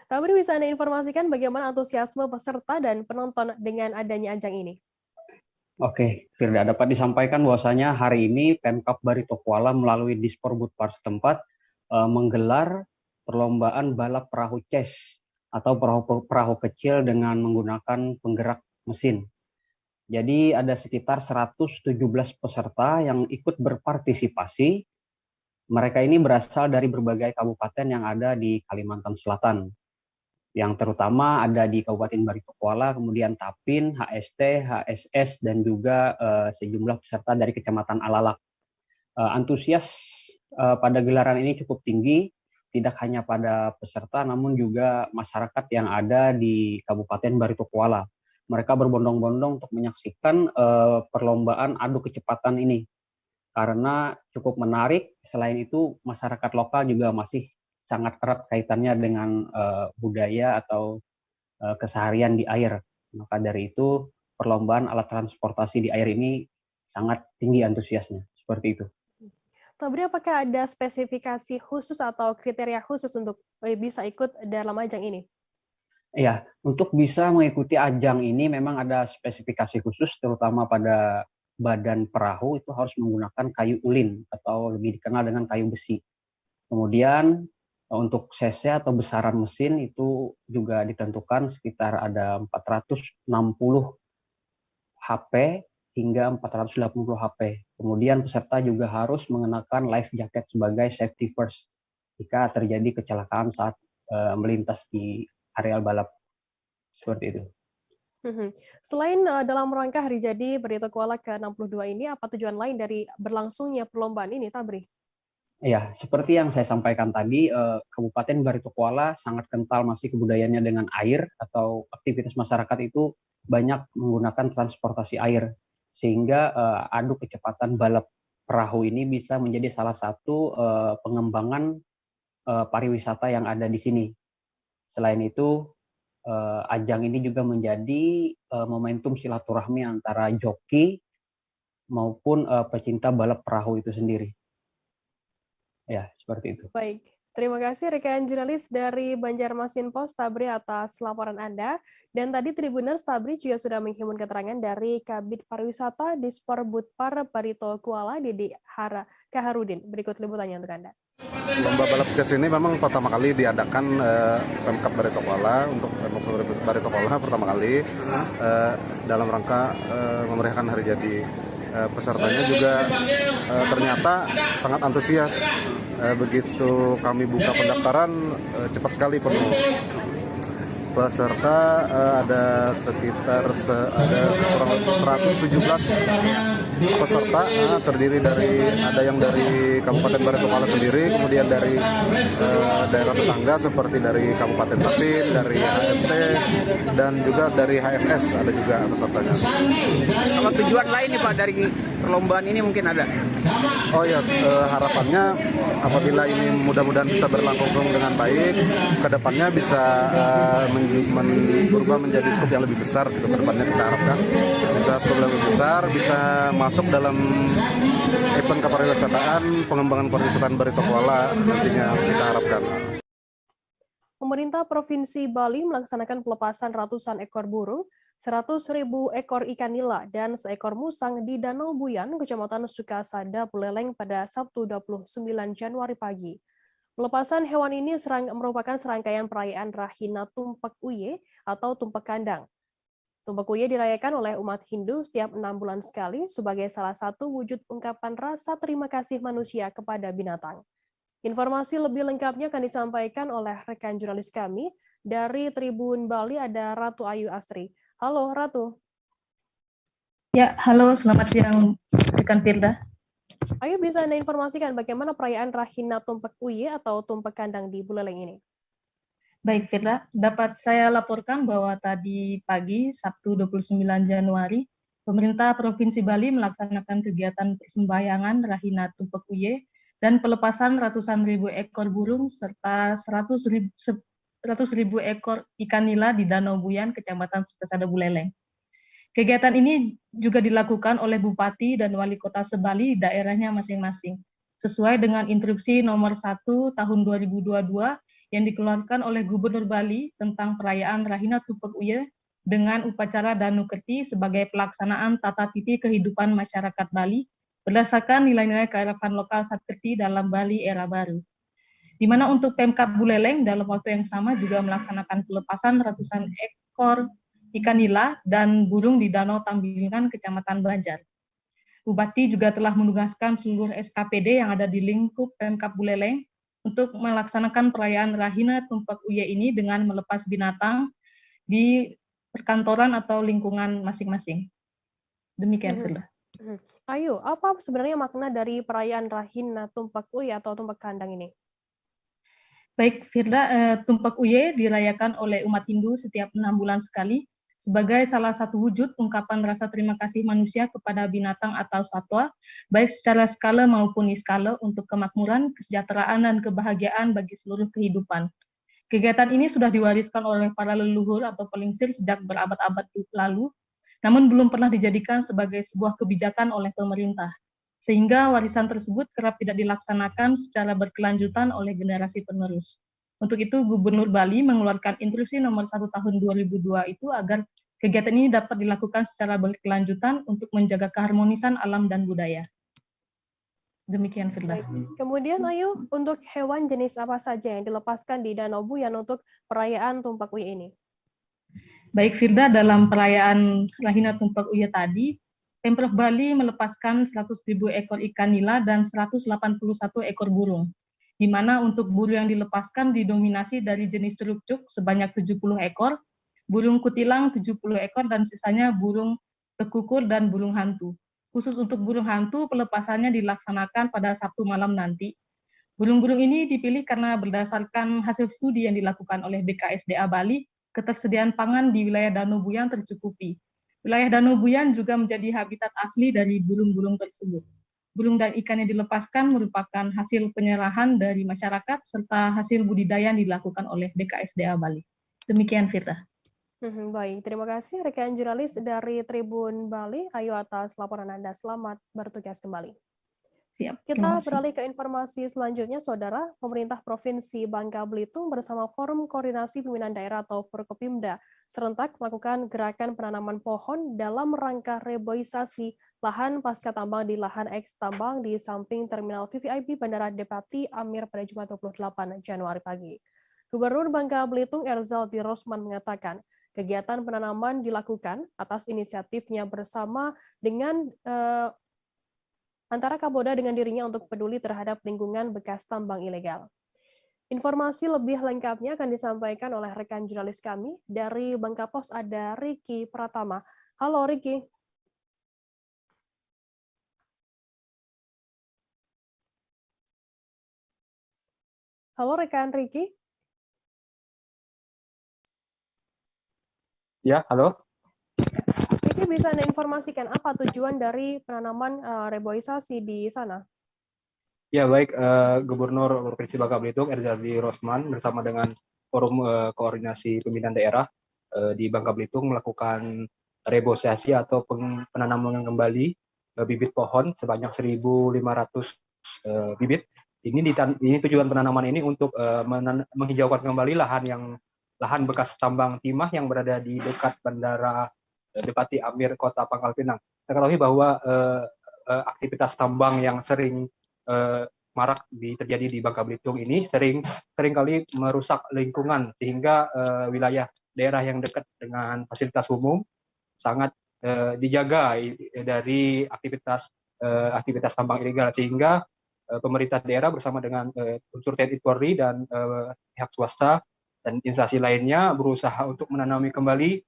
S1: Tabri, bisa Anda informasikan bagaimana antusiasme peserta dan penonton dengan adanya ajang ini?
S3: Oke, Firda, dapat disampaikan bahwasanya hari ini Pemkab Barito Kuala melalui Disporbudpar setempat menggelar perlombaan balap perahu chess atau perahu kecil dengan menggunakan penggerak mesin. Jadi ada sekitar 117 peserta yang ikut berpartisipasi. Mereka ini berasal dari berbagai kabupaten yang ada di Kalimantan Selatan. Yang terutama ada di Kabupaten Barito Kuala, kemudian Tapin, HST, HSS, dan juga sejumlah peserta dari Kecamatan Alalak. Antusias pada gelaran ini cukup tinggi, tidak hanya pada peserta, namun juga masyarakat yang ada di Kabupaten Barito Kuala. Mereka berbondong-bondong untuk menyaksikan perlombaan adu kecepatan ini. Karena cukup menarik, selain itu masyarakat lokal juga masih sangat erat kaitannya dengan budaya atau keseharian di air. Maka dari itu perlombaan alat transportasi di air ini sangat tinggi antusiasnya, seperti itu.
S1: Tabri, apakah ada spesifikasi khusus atau kriteria khusus untuk bisa ikut dalam ajang ini?
S3: Ya, untuk bisa mengikuti ajang ini memang ada spesifikasi khusus, terutama pada badan perahu itu harus menggunakan kayu ulin atau lebih dikenal dengan kayu besi. Kemudian untuk cc atau besaran mesin itu juga ditentukan sekitar ada 460 HP hingga 480 HP. Kemudian peserta juga harus mengenakan life jacket sebagai safety first jika terjadi kecelakaan saat melintas di areal balap. Seperti itu.
S1: Selain dalam rangka Hari Jadi Barito Kuala ke-62 ini, apa tujuan lain dari berlangsungnya perlombaan ini, Tabri?
S3: Ya, seperti yang saya sampaikan tadi, Kabupaten Barito Kuala sangat kental masih kebudayaannya dengan air atau aktivitas masyarakat itu banyak menggunakan transportasi air. Sehingga adu kecepatan balap perahu ini bisa menjadi salah satu pengembangan pariwisata yang ada di sini. Selain itu, ajang ini juga menjadi momentum silaturahmi antara joki maupun pecinta balap perahu itu sendiri. Ya, seperti itu.
S1: Baik, terima kasih rekan jurnalis dari Banjarmasin Pos, Tabri, atas laporan Anda. Dan tadi Tribuners, Tabri juga sudah menghimpun keterangan dari Kabid Pariwisata Disporbudpar Barito Kuala, Didi Kaharudin. Berikut liputannya untuk Anda.
S6: Lomba balap chess ini memang pertama kali diadakan Pemkab Barito Kuala untuk Barito Kuala pertama kali dalam rangka memeriahkan Hari Jadi. Pesertanya juga ternyata sangat antusias. Begitu kami buka pendaftaran cepat sekali penuh. Peserta ada sekitar ada kurang 117 peserta, terdiri dari ada yang dari Kabupaten Baratokala sendiri, kemudian dari daerah tetangga seperti dari Kabupaten Tapin, dari HST, dan juga dari HSS ada juga pesertanya.
S2: Kalau tujuan lain nih Pak dari perlombaan ini mungkin ada?
S6: Oh ya, harapannya apabila ini mudah-mudahan bisa berlangsung dengan baik, kedepannya bisa berubah menjadi skop yang lebih besar gitu. Kedepannya kita harapkan bisa skop yang lebih besar, bisa masuk dalam event kepariwisataan, pengembangan pariwisataan Baritokuala nantinya kita harapkan.
S1: Pemerintah Provinsi Bali melaksanakan pelepasan ratusan ekor burung, 100.000 ekor ikan nila, dan seekor musang di Danau Buyan, Kecamatan Sukasada, Buleleng pada Sabtu 29 Januari pagi. Pelepasan hewan ini merupakan serangkaian perayaan Rahina Tumpak Uye atau Tumpak Kandang. Tumpak Uye dirayakan oleh umat Hindu setiap 6 bulan sekali sebagai salah satu wujud ungkapan rasa terima kasih manusia kepada binatang. Informasi lebih lengkapnya akan disampaikan oleh rekan jurnalis kami dari Tribun Bali, ada Ratu Ayu Astri. Halo Ratu.
S14: Ya, halo, selamat siang rekan Firda.
S1: Ayo bisa Anda informasikan bagaimana perayaan Rahina Tumpak Uye atau Tumpak Kandang di Buleleng ini?
S14: Baik Firda, dapat saya laporkan bahwa tadi pagi, Sabtu 29 Januari, pemerintah Provinsi Bali melaksanakan kegiatan persembahyangan Rahina Tumpak Uye dan pelepasan ratusan ribu ekor burung serta 100.000 ekor ikan nila di Danau Buyan, Kecamatan Sukasada, Buleleng. Kegiatan ini juga dilakukan oleh Bupati dan Wali Kota Sebali di daerahnya masing-masing, sesuai dengan Instruksi Nomor 1 Tahun 2022 yang dikeluarkan oleh Gubernur Bali tentang perayaan Rahina Tumpak Uye dengan upacara Danu Kerti sebagai pelaksanaan tata titi kehidupan masyarakat Bali berdasarkan nilai-nilai kearifan lokal Satkerti dalam Bali era baru. Di mana untuk Pemkab Buleleng dalam waktu yang sama juga melaksanakan pelepasan ratusan ekor ikan nila dan burung di Danau Tambilingan, Kecamatan Banjar. Bupati juga telah menugaskan seluruh SKPD yang ada di lingkup Pemkab Buleleng untuk melaksanakan perayaan Rahina Tumpak Uye ini dengan melepas binatang di perkantoran atau lingkungan masing-masing. Demikian, Firda.
S1: Ayo, apa sebenarnya makna dari perayaan Rahina Tumpak Uye atau Tumpak Kandang ini?
S14: Baik, Firda, Tumpak Uye dirayakan oleh umat Hindu setiap 6 bulan sekali sebagai salah satu wujud ungkapan rasa terima kasih manusia kepada binatang atau satwa, baik secara skala maupun niskala untuk kemakmuran, kesejahteraan, dan kebahagiaan bagi seluruh kehidupan. Kegiatan ini sudah diwariskan oleh para leluhur atau pelingsir sejak berabad-abad lalu, namun belum pernah dijadikan sebagai sebuah kebijakan oleh pemerintah, sehingga warisan tersebut kerap tidak dilaksanakan secara berkelanjutan oleh generasi penerus. Untuk itu, Gubernur Bali mengeluarkan Instruksi Nomor 1 Tahun 2002 itu agar kegiatan ini dapat dilakukan secara berkelanjutan untuk menjaga keharmonisan alam dan budaya. Demikian, Firda.
S1: Kemudian, Ayu, untuk hewan jenis apa saja yang dilepaskan di Danau Buyan untuk perayaan Tumpak Uye ini?
S14: Baik, Firda, dalam perayaan Rahina Tumpak Uye tadi, Pemprov Bali melepaskan 100.000 ekor ikan nila dan 181 ekor burung, di mana untuk burung yang dilepaskan didominasi dari jenis ceruk-cuk sebanyak 70 ekor, burung kutilang 70 ekor, dan sisanya burung tekukur dan burung hantu. Khusus untuk burung hantu, pelepasannya dilaksanakan pada Sabtu malam nanti. Burung-burung ini dipilih karena berdasarkan hasil studi yang dilakukan oleh BKSDA Bali, ketersediaan pangan di wilayah Danau Buyan tercukupi. Wilayah Danau Buyan juga menjadi habitat asli dari burung-burung tersebut. Burung dan ikan yang dilepaskan merupakan hasil penyerahan dari masyarakat serta hasil budidaya yang dilakukan oleh BKSDA Bali. Demikian, Firda.
S1: Baik, terima kasih rekan jurnalis dari Tribun Bali, Ayu atas laporan Anda. Selamat bertugas kembali.
S14: Siap,
S1: kita beralih ke informasi selanjutnya, Saudara. Pemerintah Provinsi Bangka Belitung bersama Forum Koordinasi Pimpinan Daerah atau Forkopimda serentak melakukan gerakan penanaman pohon dalam rangka reboisasi lahan pasca tambang di lahan eks tambang di samping Terminal VVIP Bandara Depati Amir pada Jumat 28 Januari pagi. Gubernur Bangka Belitung Erzaldi Rosman mengatakan, kegiatan penanaman dilakukan atas inisiatifnya bersama dengan antara Kapolda dengan dirinya untuk peduli terhadap lingkungan bekas tambang ilegal. Informasi lebih lengkapnya akan disampaikan oleh rekan jurnalis kami dari Bangka Pos, ada Riki Pratama. Halo Riki. Halo rekan Riki.
S15: Ya, halo.
S1: Riki, bisa Anda informasikan apa tujuan dari penanaman reboisasi di sana?
S15: Ya, baik, Gubernur Provinsi Bangka Belitung Erzaldi Rosman bersama dengan Forum Koordinasi Pembinaan Daerah di Bangka Belitung melakukan reboisasi atau penanaman kembali bibit pohon sebanyak 1.500 bibit. Ini tujuan penanaman ini untuk menghijaukan kembali lahan bekas tambang timah yang berada di dekat Bandara Depati Amir, Kota Pangkal Pinang. Kita ketahui bahwa aktivitas tambang yang sering marak terjadi di Bangka Belitung ini seringkali merusak lingkungan sehingga wilayah daerah yang dekat dengan fasilitas umum sangat dijaga dari aktivitas tambang ilegal, sehingga pemerintah daerah bersama dengan unsur TNI Polri dan pihak swasta dan instansi lainnya berusaha untuk menanami kembali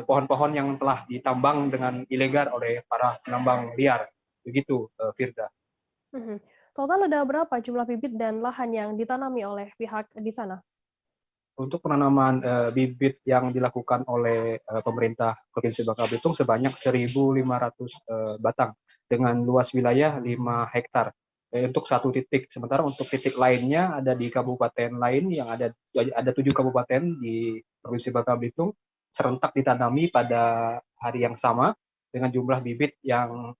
S15: pohon-pohon yang telah ditambang dengan ilegal oleh para penambang liar. Begitu, Firda.
S1: Total ada berapa jumlah bibit dan lahan yang ditanami oleh pihak di sana?
S15: Untuk penanaman bibit yang dilakukan oleh pemerintah Provinsi Bangka Belitung sebanyak 1.500 batang dengan luas wilayah 5 hektar untuk satu titik. Sementara untuk titik lainnya ada di kabupaten lain yang ada 7 kabupaten di Provinsi Bangka Belitung serentak ditanami pada hari yang sama dengan jumlah bibit yang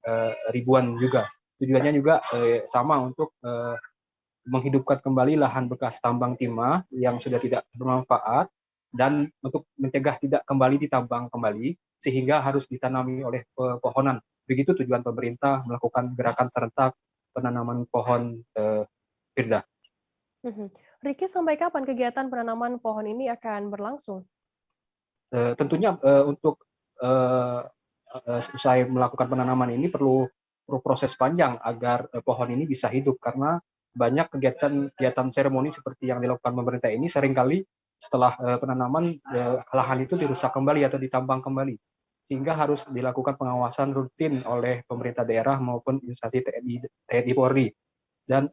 S15: ribuan juga. Tujuannya juga sama untuk menghidupkan kembali lahan bekas tambang timah yang sudah tidak bermanfaat dan untuk mencegah tidak kembali ditambang kembali sehingga harus ditanami oleh pepohonan. Begitu tujuan pemerintah melakukan gerakan serentak penanaman pohon, Firda.
S1: Riki, sampai kapan kegiatan penanaman pohon ini akan berlangsung?
S15: Tentunya untuk usai melakukan penanaman ini perlu proses panjang agar pohon ini bisa hidup, karena banyak kegiatan seremoni seperti yang dilakukan pemerintah ini seringkali setelah penanaman lahan itu dirusak kembali atau ditambang kembali, sehingga harus dilakukan pengawasan rutin oleh pemerintah daerah maupun instansi TNI Polri. Dan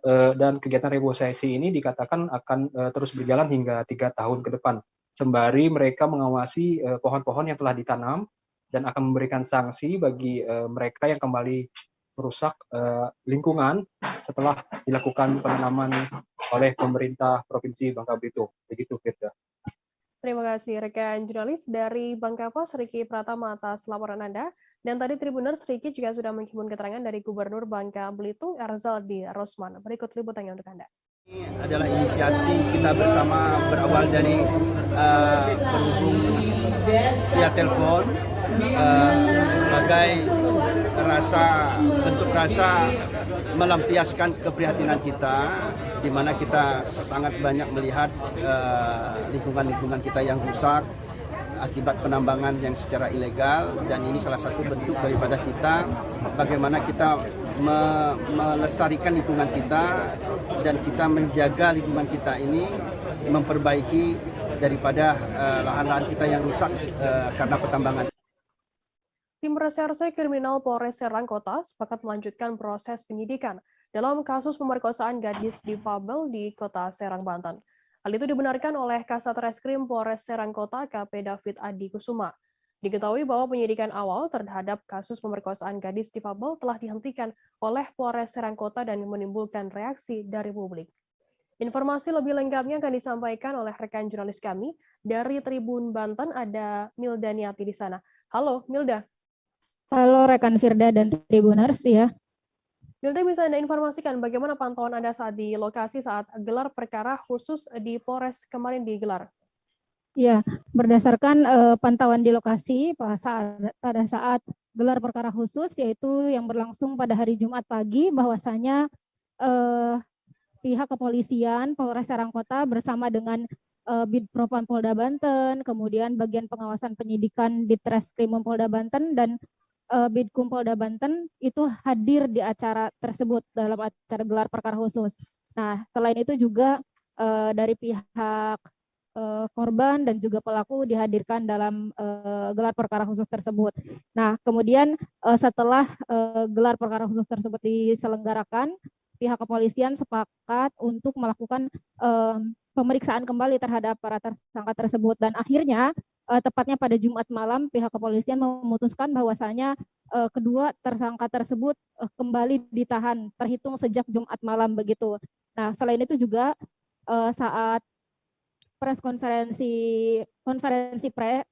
S15: kegiatan reboisasi ini dikatakan akan terus berjalan hingga 3 tahun ke depan, sembari mereka mengawasi pohon-pohon yang telah ditanam dan akan memberikan sanksi bagi mereka yang kembali merusak lingkungan setelah dilakukan penanaman oleh pemerintah Provinsi Bangka Belitung. Begitu, Firda.
S1: Terima kasih rekan jurnalis dari Bangka Pos, Riki Pratama atas laporan Anda. Dan tadi Tribuners, Riki juga sudah menghimpun keterangan dari Gubernur Bangka Belitung Erzaldi Rosman. Berikut liputannya untuk Anda.
S16: Ini adalah inisiasi kita bersama, berawal dari berhubung via telepon sebagai bentuk rasa melampiaskan keprihatinan kita, di mana kita sangat banyak melihat lingkungan-lingkungan kita yang rusak akibat penambangan yang secara ilegal, dan ini salah satu bentuk daripada kita bagaimana kita melestarikan lingkungan kita dan kita menjaga lingkungan kita ini, memperbaiki daripada lahan-lahan kita yang rusak karena pertambangan.
S1: Tim Reserse Kriminal Polres Serang Kota sepakat melanjutkan proses penyidikan dalam kasus pemerkosaan gadis difabel di Kota Serang, Banten. Hal itu dibenarkan oleh Kasat Reskrim Polres Serang Kota KP David Adi Kusuma. Diketahui bahwa penyidikan awal terhadap kasus pemerkosaan gadis difabel telah dihentikan oleh Polres Serang Kota dan menimbulkan reaksi dari publik. Informasi lebih lengkapnya akan disampaikan oleh rekan jurnalis kami dari Tribun Banten, ada Milda Niati di sana. Halo, Milda.
S17: Halo rekan Firda dan Tribuners ya.
S1: Milda, bisa Anda informasikan bagaimana pantauan Anda saat di lokasi saat gelar perkara khusus di Polres kemarin digelar?
S17: Ya, berdasarkan pantauan di lokasi pada saat gelar perkara khusus, yaitu yang berlangsung pada hari Jumat pagi, bahwasanya pihak kepolisian Polres Serang Kota bersama dengan Bid Propam Polda Banten, kemudian bagian pengawasan penyidikan di Treskrimum Polda Banten dan Bidkum Polda Banten itu hadir di acara tersebut dalam acara gelar perkara khusus. Nah, selain itu juga dari pihak korban dan juga pelaku dihadirkan dalam gelar perkara khusus tersebut. Nah, kemudian setelah gelar perkara khusus tersebut diselenggarakan, pihak kepolisian sepakat untuk melakukan pemeriksaan kembali terhadap para tersangka tersebut, dan akhirnya tepatnya pada Jumat malam pihak kepolisian memutuskan bahwasanya kedua tersangka tersebut kembali ditahan terhitung sejak Jumat malam begitu. Nah, selain itu juga saat konferensi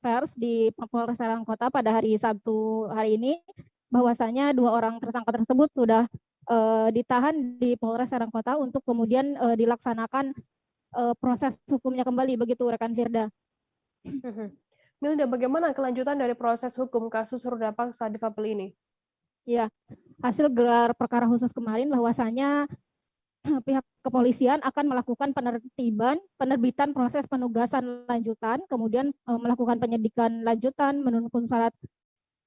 S17: pers di Polres Serang Kota pada hari Sabtu hari ini, bahwasanya dua orang tersangka tersebut sudah ditahan di Polres Serang Kota untuk kemudian dilaksanakan proses hukumnya kembali begitu rekan Firda.
S1: Milda, bagaimana kelanjutan dari proses hukum kasus ruda paksa difabel ini?
S17: Ya, hasil gelar perkara khusus kemarin bahwasanya pihak kepolisian akan melakukan penerbitan proses penugasan lanjutan, kemudian melakukan penyidikan lanjutan,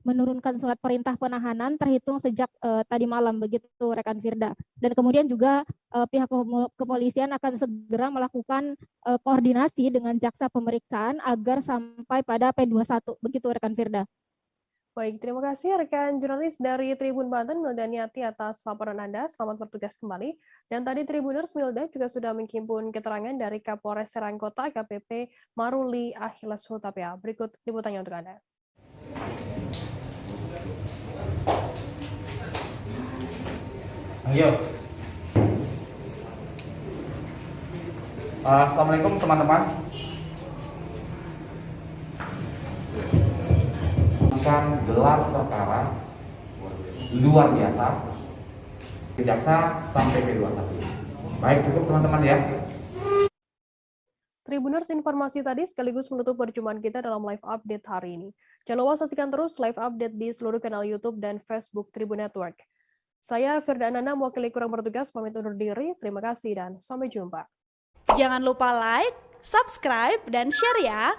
S17: menurunkan surat perintah penahanan terhitung sejak tadi malam begitu rekan Firda. Dan kemudian juga pihak kepolisian akan segera melakukan koordinasi dengan jaksa pemeriksaan agar sampai pada P21 begitu rekan Firda.
S1: Baik, terima kasih rekan jurnalis dari Tribun Banten, Milda Niati, atas laporan Anda. Selamat bertugas kembali. Dan tadi Tribuners, Milda juga sudah menghimpun keterangan dari Kapolres Serang Kota, KPP Maruli Achilles Hutapea. Berikut liputannya untuk Anda.
S8: Ayo. Assalamualaikum teman-teman. Gelar perkara luar biasa jaksa sampai P21. Baik, cukup teman-teman ya.
S1: Tribuners, informasi tadi sekaligus menutup perjumpaan kita dalam live update hari ini. Jangan lupa saksikan terus live update di seluruh kanal YouTube dan Facebook Tribun Network. Saya Firda Ananda, mewakili kurang bertugas, pamit undur diri. Terima kasih dan sampai jumpa.
S11: Jangan lupa like, subscribe, dan share ya.